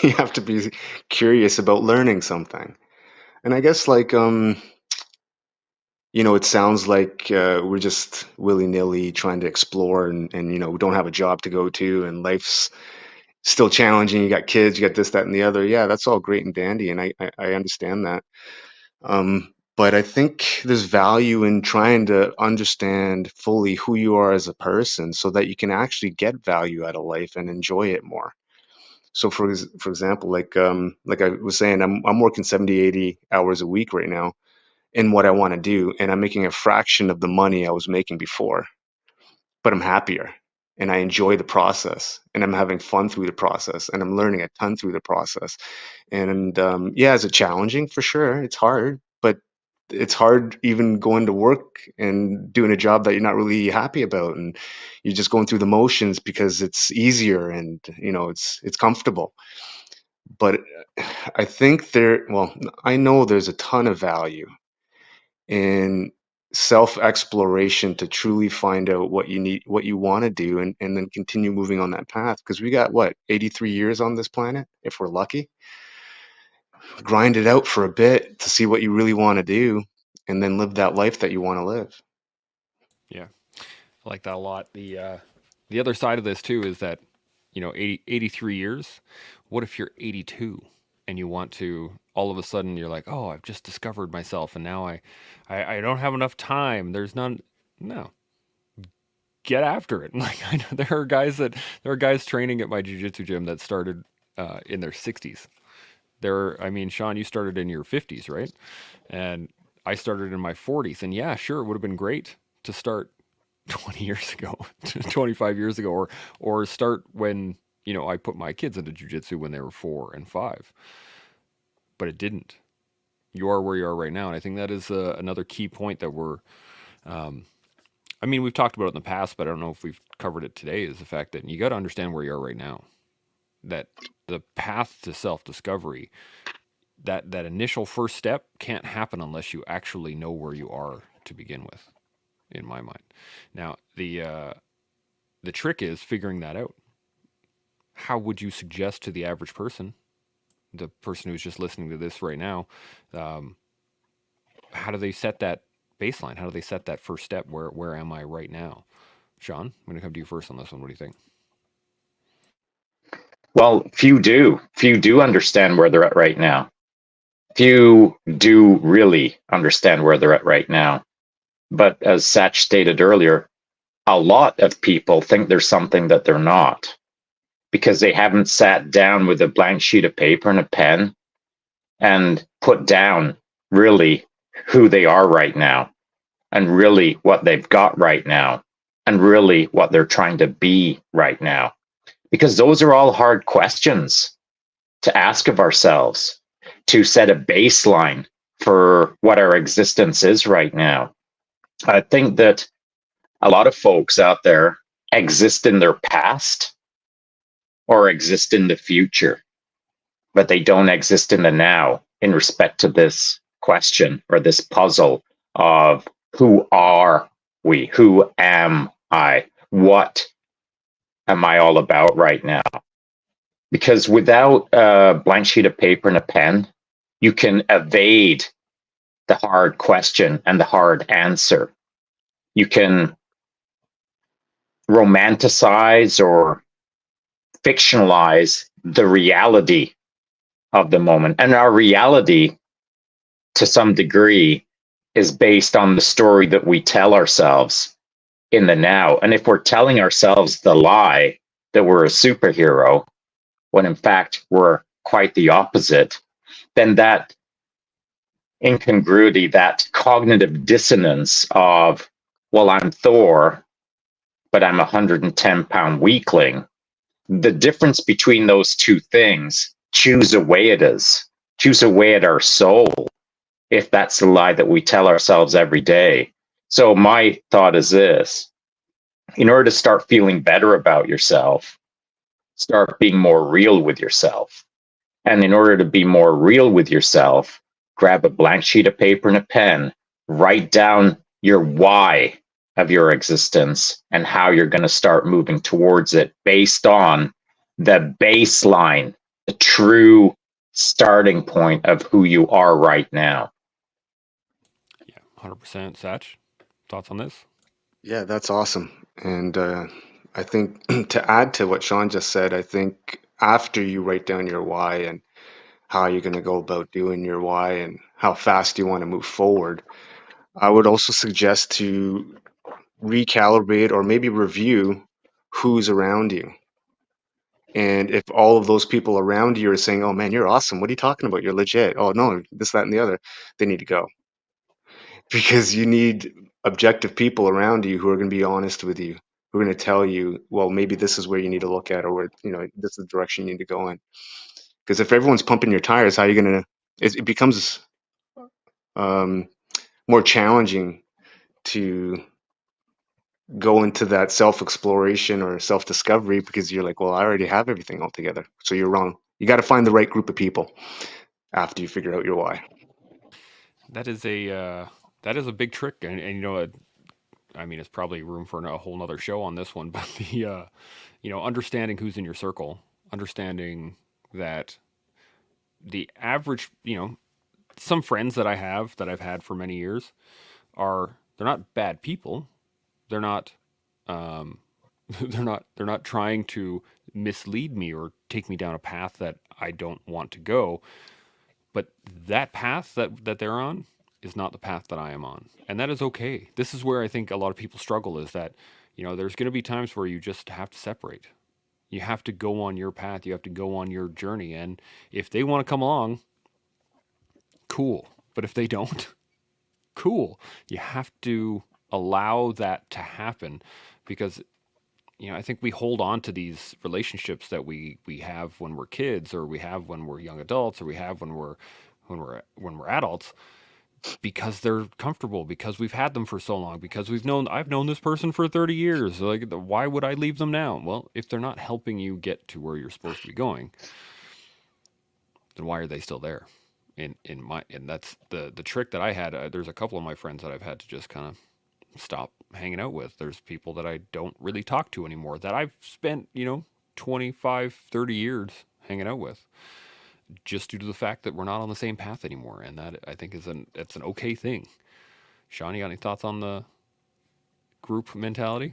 You have to be curious about learning something. And I guess it sounds like we're just willy-nilly trying to explore and we don't have a job to go to and life's still challenging. You got kids, you got this, that, and the other. Yeah, that's all great and dandy, and I understand that. But I think there's value in trying to understand fully who you are as a person so that you can actually get value out of life and enjoy it more. So for example, like I was saying, I'm working 70, 80 hours a week right now in what I want to do, and I'm making a fraction of the money I was making before, but I'm happier and I enjoy the process and I'm having fun through the process and I'm learning a ton through the process. And yeah, is it challenging? For sure. It's hard, but it's hard even going to work and doing a job that you're not really happy about, and you're just going through the motions because it's easier and it's comfortable. But I think well, I know there's a ton of value and self-exploration to truly find out what you need, what you want to do, and then continue moving on that path. Because we got what, 83 years on this planet, if we're lucky. Grind it out for a bit to see what you really want to do, and then live that life that you want to live. Yeah, I like that a lot. The other side of this too is that, 83 years. What if you're 82 and you want to, all of a sudden you're like, oh, I've just discovered myself, and now I don't have enough time. There's none. No, get after it. Like, I know there are guys training at my jiu-jitsu gym that started in their 60s. I mean, Shaun, you started in your 50s, right? And I started in my 40s. And yeah, sure, it would have been great to start 20 years ago, 25 years ago, or start when, I put my kids into jiu-jitsu when they were 4 and 5. But it didn't. You are where you are right now. And I think that is another key point that I mean, we've talked about it in the past, but I don't know if we've covered it today, is the fact that you got to understand where you are right now. That the path to self-discovery, that initial first step can't happen unless you actually know where you are to begin with, in my mind. Now, the trick is figuring that out. How would you suggest to the average person, the person who's just listening to this right now, how do they set that baseline? How do they set that first step? Where am I right now? Shaun, I'm going to come to you first on this one. What do you think? Well, few do. Few do understand where they're at right now. Few do really understand where they're at right now. But as Satch stated earlier, a lot of people think there's something that they're not, because they haven't sat down with a blank sheet of paper and a pen and put down really who they are right now, and really what they've got right now, and really what they're trying to be right now. Because those are all hard questions to ask of ourselves, to set a baseline for what our existence is right now. I think that a lot of folks out there exist in their past or exist in the future, but they don't exist in the now in respect to this question or this puzzle of who are we? Who am I? What am I all about right now? Because without a blank sheet of paper and a pen, you can evade the hard question and the hard answer. You can romanticize or fictionalize the reality of the moment. And our reality, to some degree, is based on the story that we tell ourselves in the now. And if we're telling ourselves the lie that we're a superhero, when in fact we're quite the opposite, then that incongruity, that cognitive dissonance of, well, I'm Thor, but I'm a 110-pound weakling. The difference between those two things chews away at us, chews away at our soul, if that's the lie that we tell ourselves every day. So my thought is this: in order to start feeling better about yourself, start being more real with yourself. And in order to be more real with yourself, grab a blank sheet of paper and a pen, write down your why of your existence and how you're going to start moving towards it based on the baseline, the true starting point of who you are right now. Yeah, 100%. Satch, thoughts on this? Yeah, that's awesome. And I think to add to what Shaun just said, I think after you write down your why and how you're going to go about doing your why and how fast you want to move forward, I would also suggest to recalibrate or maybe review who's around you. And if all of those people around you are saying, oh man, you're awesome. What are you talking about? You're legit. Oh no, this, that, and the other, they need to go. Because you need objective people around you who are going to be honest with you, who are going to tell you, well, maybe this is where you need to look at, or where, this is the direction you need to go in. Because if everyone's pumping your tires, how are you going to, it becomes more challenging to go into that self-exploration or self-discovery, because you're like, well, I already have everything all together. So you're wrong. You got to find the right group of people after you figure out your why. That is a That is a big trick, and you know, I mean, it's probably room for a whole nother show on this one, but you know, understanding who's in your circle, understanding that the average, you know, some friends that I have that I've had for many years they're not bad people. They're not, um, they're not trying to mislead me or take me down a path that I don't want to go. But that path that they're on is not the path that I am on, and that is okay. This is where I think a lot of people struggle is that, you know, there's going to be times where you just have to separate. You have to go on your path. You have to go on your journey, and if they want to come along, cool. But if they don't, cool. You have to allow that to happen because, you know, I think we hold on to these relationships that we have when we're kids or we have when we're young adults or we have when we're adults because they're comfortable, because we've had them for so long, because I've known this person for 30 years. Like, why would I leave them now? Well, if they're not helping you get to where you're supposed to be going, then why are they still there? And that's the trick that I had. There's a couple of my friends that I've had to just kind of stop hanging out with. There's people that I don't really talk to anymore that I've spent, you know, 25, 30 years hanging out with just due to the fact that we're not on the same path anymore. And that I think it's an okay thing. Shaun, you got any thoughts on the group mentality?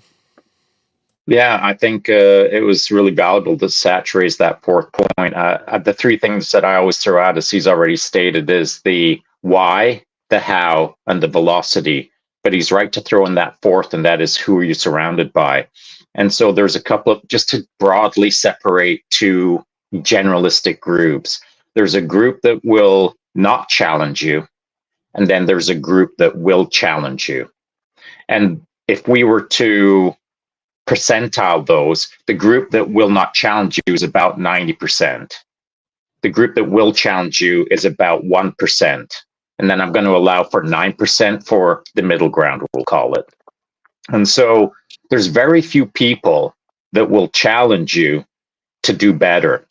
Yeah, I think it was really valuable that Satch raised that fourth point. The three things that I always throw out, as he's already stated, is the why, the how, and the velocity. But he's right to throw in that fourth, and that is who are you surrounded by. And so there's a couple of, just to broadly separate two generalistic groups. There's a group that will not challenge you, and then there's a group that will challenge you. And if we were to percentile those, the group that will not challenge you is about 90%. The group that will challenge you is about 1%. And then I'm going to allow for 9% for the middle ground, we'll call it. And so there's very few people that will challenge you to do better,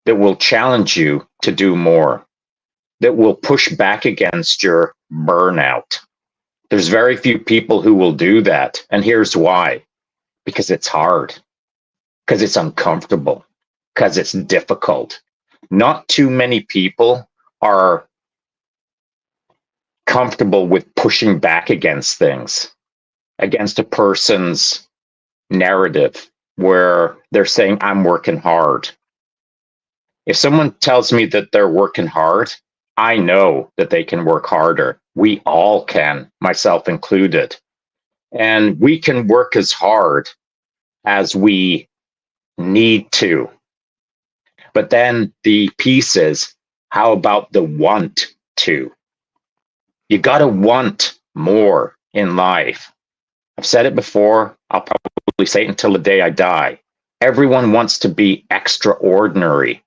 that will challenge you to do more, that will push back against your burnout. There's very few people who will do that. And here's why. Because it's hard, because it's uncomfortable, because it's difficult. Not too many people are comfortable with pushing back against things, against a person's narrative where they're saying, I'm working hard. If someone tells me that they're working hard, I know that they can work harder. We all can, myself included. And we can work as hard as we need to. But then the piece is, how about the want to? You got to want more in life. I've said it before. I'll probably say it until the day I die. Everyone wants to be extraordinary.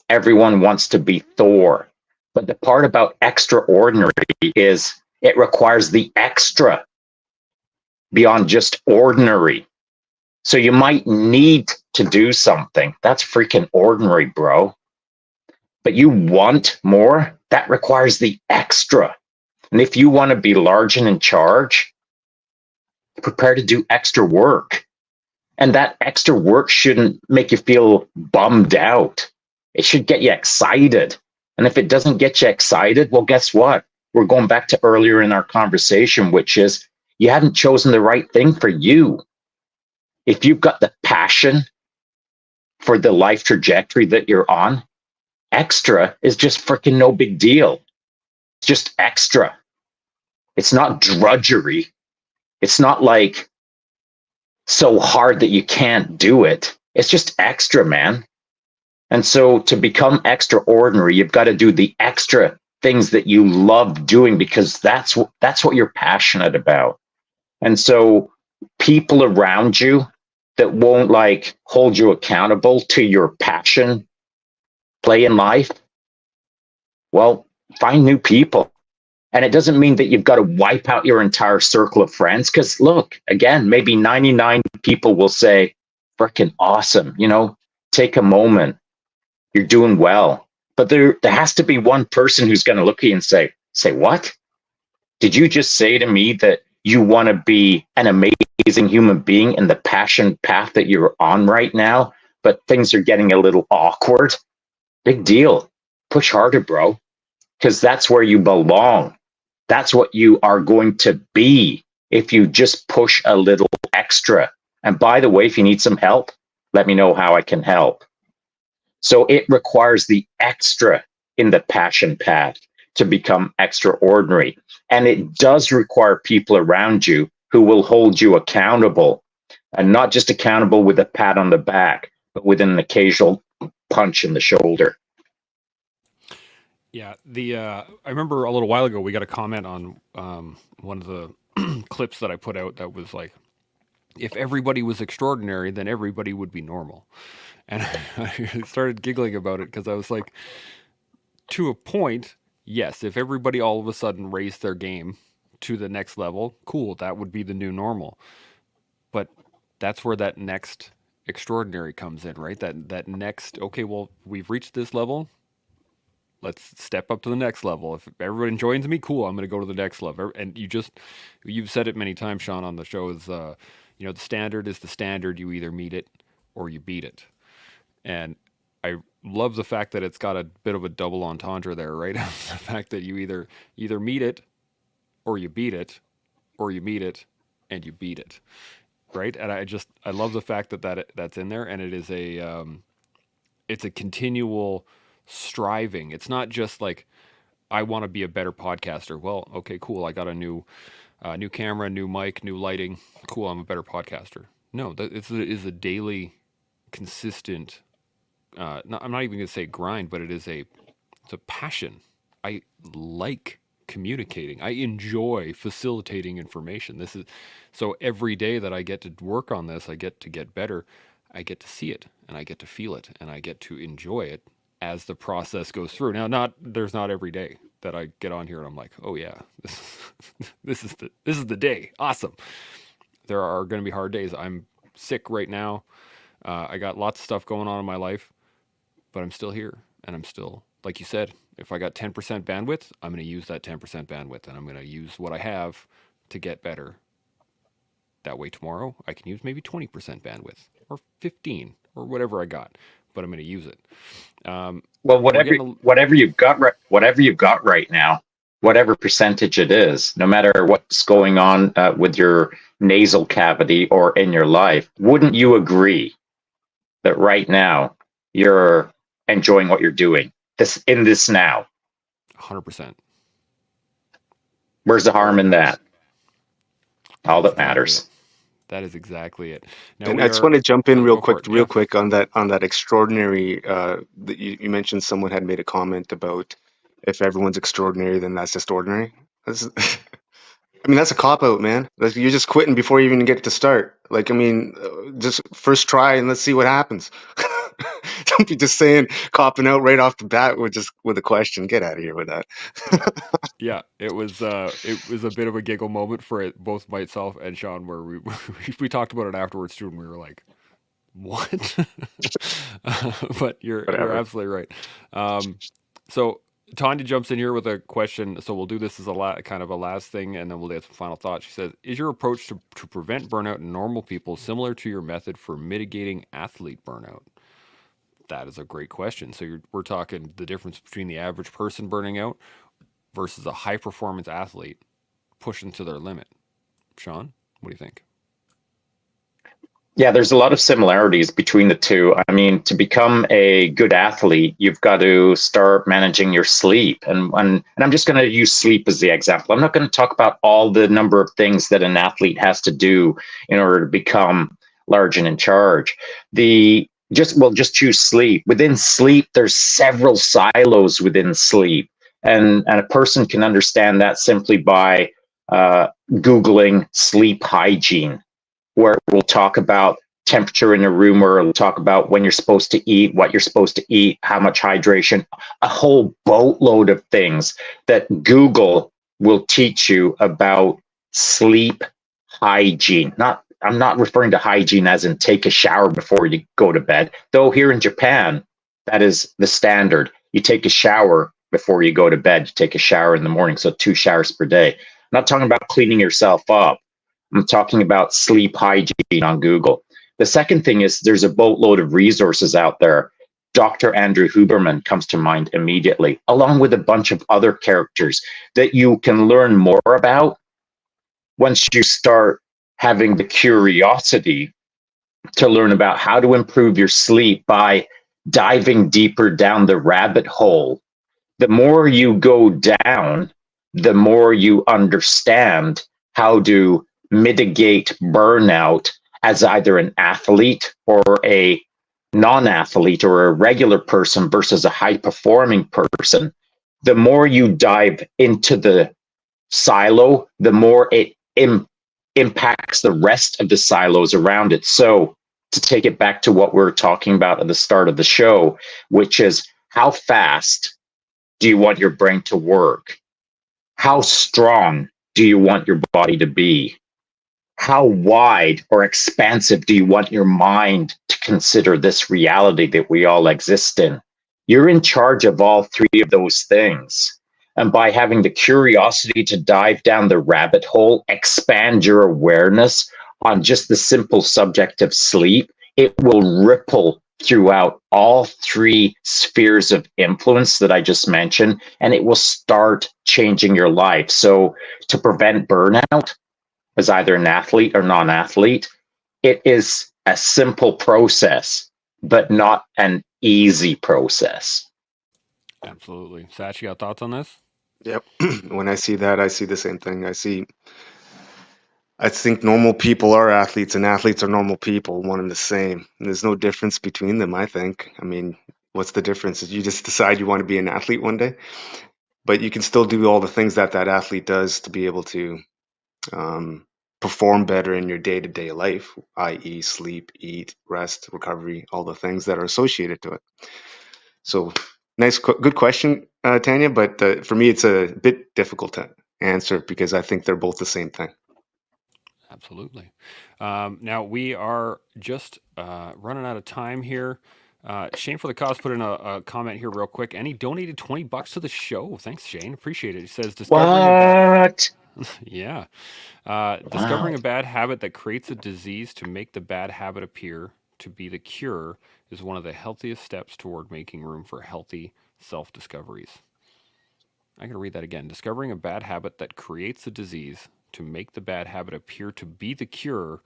Everyone wants to be Thor. But the part about extraordinary is it requires the extra beyond just ordinary. So you might need to do something. That's freaking ordinary, bro. But you want more? That requires the extra. And if you want to be large and in charge, prepare to do extra work. And that extra work shouldn't make you feel bummed out. It should get you excited. And if it doesn't get you excited, well, guess what? We're going back to earlier in our conversation, which is you haven't chosen the right thing for you. If you've got the passion for the life trajectory that you're on, extra is just freaking no big deal. It's just extra. It's not drudgery. It's not like so hard that you can't do it. It's just extra, man. And so to become extraordinary, you've got to do the extra things that you love doing because that's what you're passionate about. And so people around you that won't like hold you accountable to your passion play in life, well, find new people. And it doesn't mean that you've got to wipe out your entire circle of friends. Because look, again, maybe 99 people will say, freaking awesome, you know, take a moment. You're doing well. But there has to be one person who's going to look at you and say what? Did you just say to me that you want to be an amazing human being in the passion path that you're on right now, but things are getting a little awkward? Big deal. Push harder, bro, because that's where you belong. That's what you are going to be if you just push a little extra. And by the way, if you need some help, let me know how I can help. So it requires the extra in the passion path to become extraordinary. And it does require people around you who will hold you accountable, and not just accountable with a pat on the back, but with an occasional punch in the shoulder. Yeah, I remember a little while ago we got a comment on one of the clips that I put out that was like, if everybody was extraordinary, then everybody would be normal. And I started giggling about it because I was like, to a point, yes, if everybody all of a sudden raised their game to the next level, cool, that would be the new normal. But that's where that next extraordinary comes in, right? That next, okay, well, we've reached this level. Let's step up to the next level. If everyone joins me, cool, I'm going to go to the next level. And you've said it many times, Shaun, on the show, is, the standard is the standard. You either meet it or you beat it. And I love the fact that it's got a bit of a double entendre there, right? The fact that you either meet it or you beat it, or you meet it and you beat it, right? And I love the fact that's in there, and it is it's a continual striving. It's not just like, I want to be a better podcaster. Well, okay, cool. I got a new camera, new mic, new lighting. Cool, I'm a better podcaster. No, that is a daily, consistent. I'm not even going to say grind, but it's a passion. I like communicating. I enjoy facilitating information. So every day that I get to work on this, I get to get better. I get to see it, and I get to feel it, and I get to enjoy it as the process goes through. Now, there's not every day that I get on here and I'm like, oh yeah, this is the day. Awesome. There are going to be hard days. I'm sick right now. I got lots of stuff going on in my life, but I'm still here, and I'm still, like you said, if I got 10% bandwidth, I'm going to use that 10% bandwidth, and I'm going to use what I have to get better. That way tomorrow I can use maybe 20% bandwidth or 15 or whatever I got, but I'm going to use it. Well, whatever you've got right now, whatever percentage it is, no matter what's going on with your nasal cavity or in your life, wouldn't you agree that right now you're enjoying what you're doing in this now? 100%. Where's the harm in that? All that matters. That is exactly it. Now, and I just want to jump in real quick on that extraordinary. You mentioned someone had made a comment about, if everyone's extraordinary, then that's just ordinary. I mean, that's a cop out, man. Like, you're just quitting before you even get to start. Like, I mean, just first try and let's see what happens. Don't be just copping out right off the bat with a question. Get out of here with that. Yeah, it was a bit of a giggle moment for both myself and Shaun, where we talked about it afterwards too, and we were like, "What?" But you're absolutely right. So Tanya jumps in here with a question. So we'll do this as kind of a last thing, and then we'll get some final thoughts. She says, "Is your approach to prevent burnout in normal people similar to your method for mitigating athlete burnout?" That is a great question. So we're talking the difference between the average person burning out versus a high-performance athlete pushing to their limit. Shaun, what do you think? Yeah, there's a lot of similarities between the two. I mean, to become a good athlete, you've got to start managing your sleep. And I'm just going to use sleep as the example. I'm not going to talk about all the number of things that an athlete has to do in order to become large and in charge. Just choose sleep. Within sleep, there's several silos within sleep. And a person can understand that simply by Googling sleep hygiene, where it will talk about temperature in a room, or it'll talk about when you're supposed to eat, what you're supposed to eat, how much hydration, a whole boatload of things that Google will teach you about sleep hygiene. I'm not referring to hygiene as in take a shower before you go to bed, though here in Japan, that is the standard. You take a shower before you go to bed. You take a shower in the morning, so 2 showers per day. not talking about cleaning yourself up. I'm talking about sleep hygiene on Google. The second thing is there's a boatload of resources out there. Dr. Andrew Huberman comes to mind immediately, along with a bunch of other characters that you can learn more about once you start having the curiosity to learn about how to improve your sleep by diving deeper down the rabbit hole. The more you go down, the more you understand how to mitigate burnout as either an athlete or a non-athlete or a regular person versus a high-performing person. The more you dive into the silo, the more it impacts the rest of the silos around it. So to take it back to what we were talking about at the start of the show, which is how fast do you want your brain to work? How strong do you want your body to be? How wide or expansive do you want your mind to consider this reality that we all exist in? You're in charge of all three of those things. And by having the curiosity to dive down the rabbit hole, expand your awareness on just the simple subject of sleep, it will ripple throughout all three spheres of influence that I just mentioned, and it will start changing your life. So to prevent burnout, as either an athlete or non-athlete, it is a simple process, but not an easy process. Absolutely. Satch, you got thoughts on this? Yep. When I see that, I see the same thing. I think normal people are athletes and athletes are normal people, one and the same. And there's no difference between them, I think. I mean, what's the difference? You just decide you want to be an athlete one day, but you can still do all the things that that athlete does to be able to perform better in your day-to-day life, i.e. sleep, eat, rest, recovery, all the things that are associated to it. So good question, Tanya, but for me, it's a bit difficult to answer because I think they're both the same thing. Absolutely. Now we are just running out of time here. Shane for the Cause put in a comment here real quick, and he donated $20 to the show. Thanks, Shane. Appreciate it. He says, What? Yeah. Discovering a bad habit that creates a disease to make the bad habit appear to be the cure is one of the healthiest steps toward making room for healthy self-discoveries. I'm going to read that again. Discovering a bad habit that creates a disease to make the bad habit appear to be the cure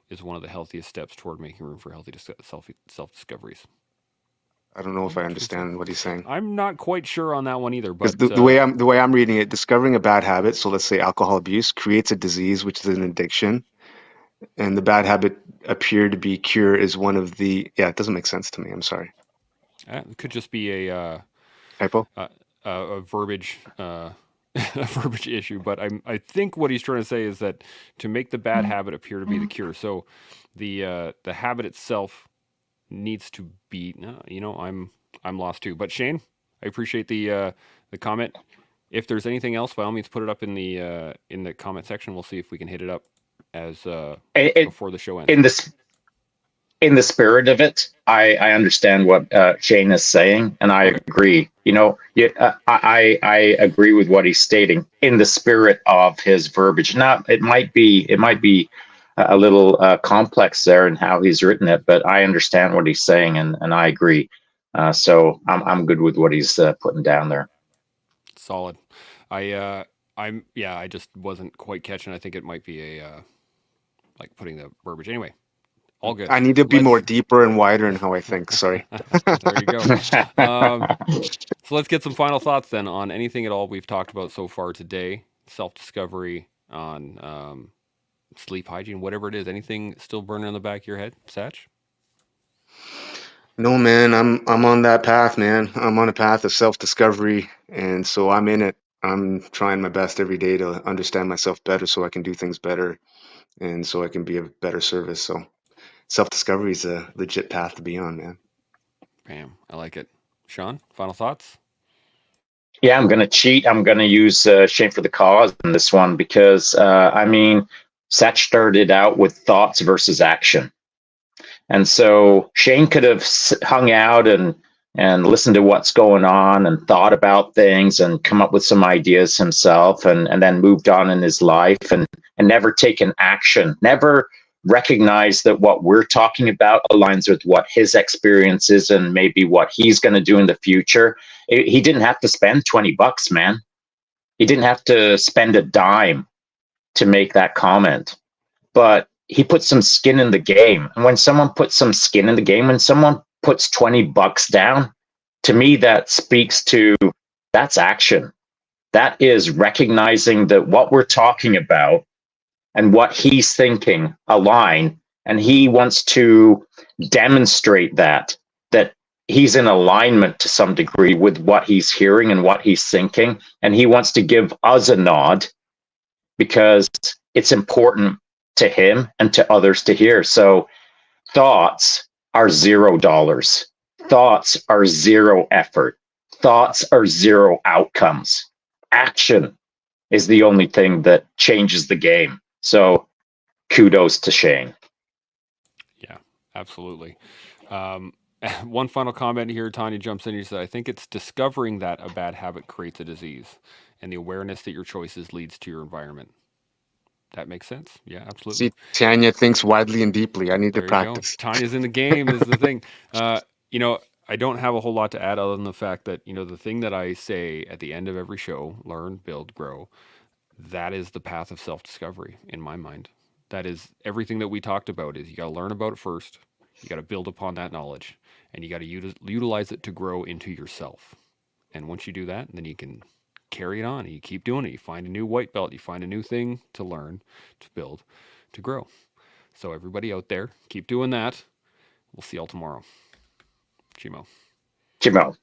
is one of the healthiest steps toward making room for healthy self-discoveries. I don't know if I understand what he's saying. I'm not quite sure on that one either. But the way I'm reading it, discovering a bad habit, so let's say alcohol abuse, creates a disease, which is an addiction, and the bad habit appear to be cure is one of the. Yeah, it doesn't make sense to me. I'm sorry. It could just be a typo, a verbiage. A verbiage issue, but I think what he's trying to say is that to make the bad habit appear to be the cure. So the habit itself needs to be. I'm lost too. But Shane, I appreciate the comment. If there's anything else, by all means, put it up in the comment section. We'll see if we can hit it up as before the show ends. In the spirit of it, I understand what Shane is saying, and I agree. I agree with what he's stating in the spirit of his verbiage. Now, it might be a little complex there in how he's written it, but I understand what he's saying, and I agree. So I'm good with what he's putting down there. Solid. I just wasn't quite catching. I think it might be like putting the verbiage anyway. All good. I need to be more deeper and wider in how I think. Sorry. There you go. So let's get some final thoughts then on anything at all we've talked about so far today. Self-discovery, on sleep hygiene, whatever it is. Anything still burning in the back of your head, Satch? No, man. I'm on that path, man. I'm on a path of self-discovery, and so I'm in it. I'm trying my best every day to understand myself better so I can do things better and so I can be of better service. So self-discovery is a legit path to be on, man. Bam. I like it. Shaun, final thoughts? Yeah, I'm going to cheat. I'm going to use Shane for the Cause in this one because, Satch started out with thoughts versus action. And so Shane could have hung out and and listened to what's going on and thought about things and come up with some ideas himself, and then moved on in his life, and never taken action, never recognized that what we're talking about aligns with what his experience is and maybe what he's going to do in the future. He didn't have to spend $20, man. He didn't have to spend a dime to make that comment, but he put some skin in the game. And when someone puts some skin in the game, when someone puts $20 down, to me, that speaks to, that's action. That is recognizing that what we're talking about and what he's thinking align, and he wants to demonstrate that he's in alignment to some degree with what he's hearing and what he's thinking, and he wants to give us a nod because it's important to him and to others to hear. So thoughts are $0. Thoughts are zero effort. Thoughts are zero outcomes. Action is the only thing that changes the game. So kudos to Shane. Yeah, absolutely. One final comment here. Tanya jumps in. He said, I think it's discovering that a bad habit creates a disease and the awareness that your choices leads to your environment. That makes sense. Yeah, absolutely. See, Tanya thinks widely and deeply. I need There to you go. practice. Tanya's in the game is the thing. You know, I don't have a whole lot to add other than the fact that, you know, the thing that I say at the end of every show, learn, build, grow, that is the path of self-discovery in my mind. That is everything that we talked about is you got to learn about it first. You got to build upon that knowledge and you got to utilize it to grow into yourself. And once you do that, then you can carry it on. You keep doing it. You find a new white belt. You find a new thing to learn, to build, to grow. So everybody out there, keep doing that. We'll see y'all tomorrow. Chimo. Chimo.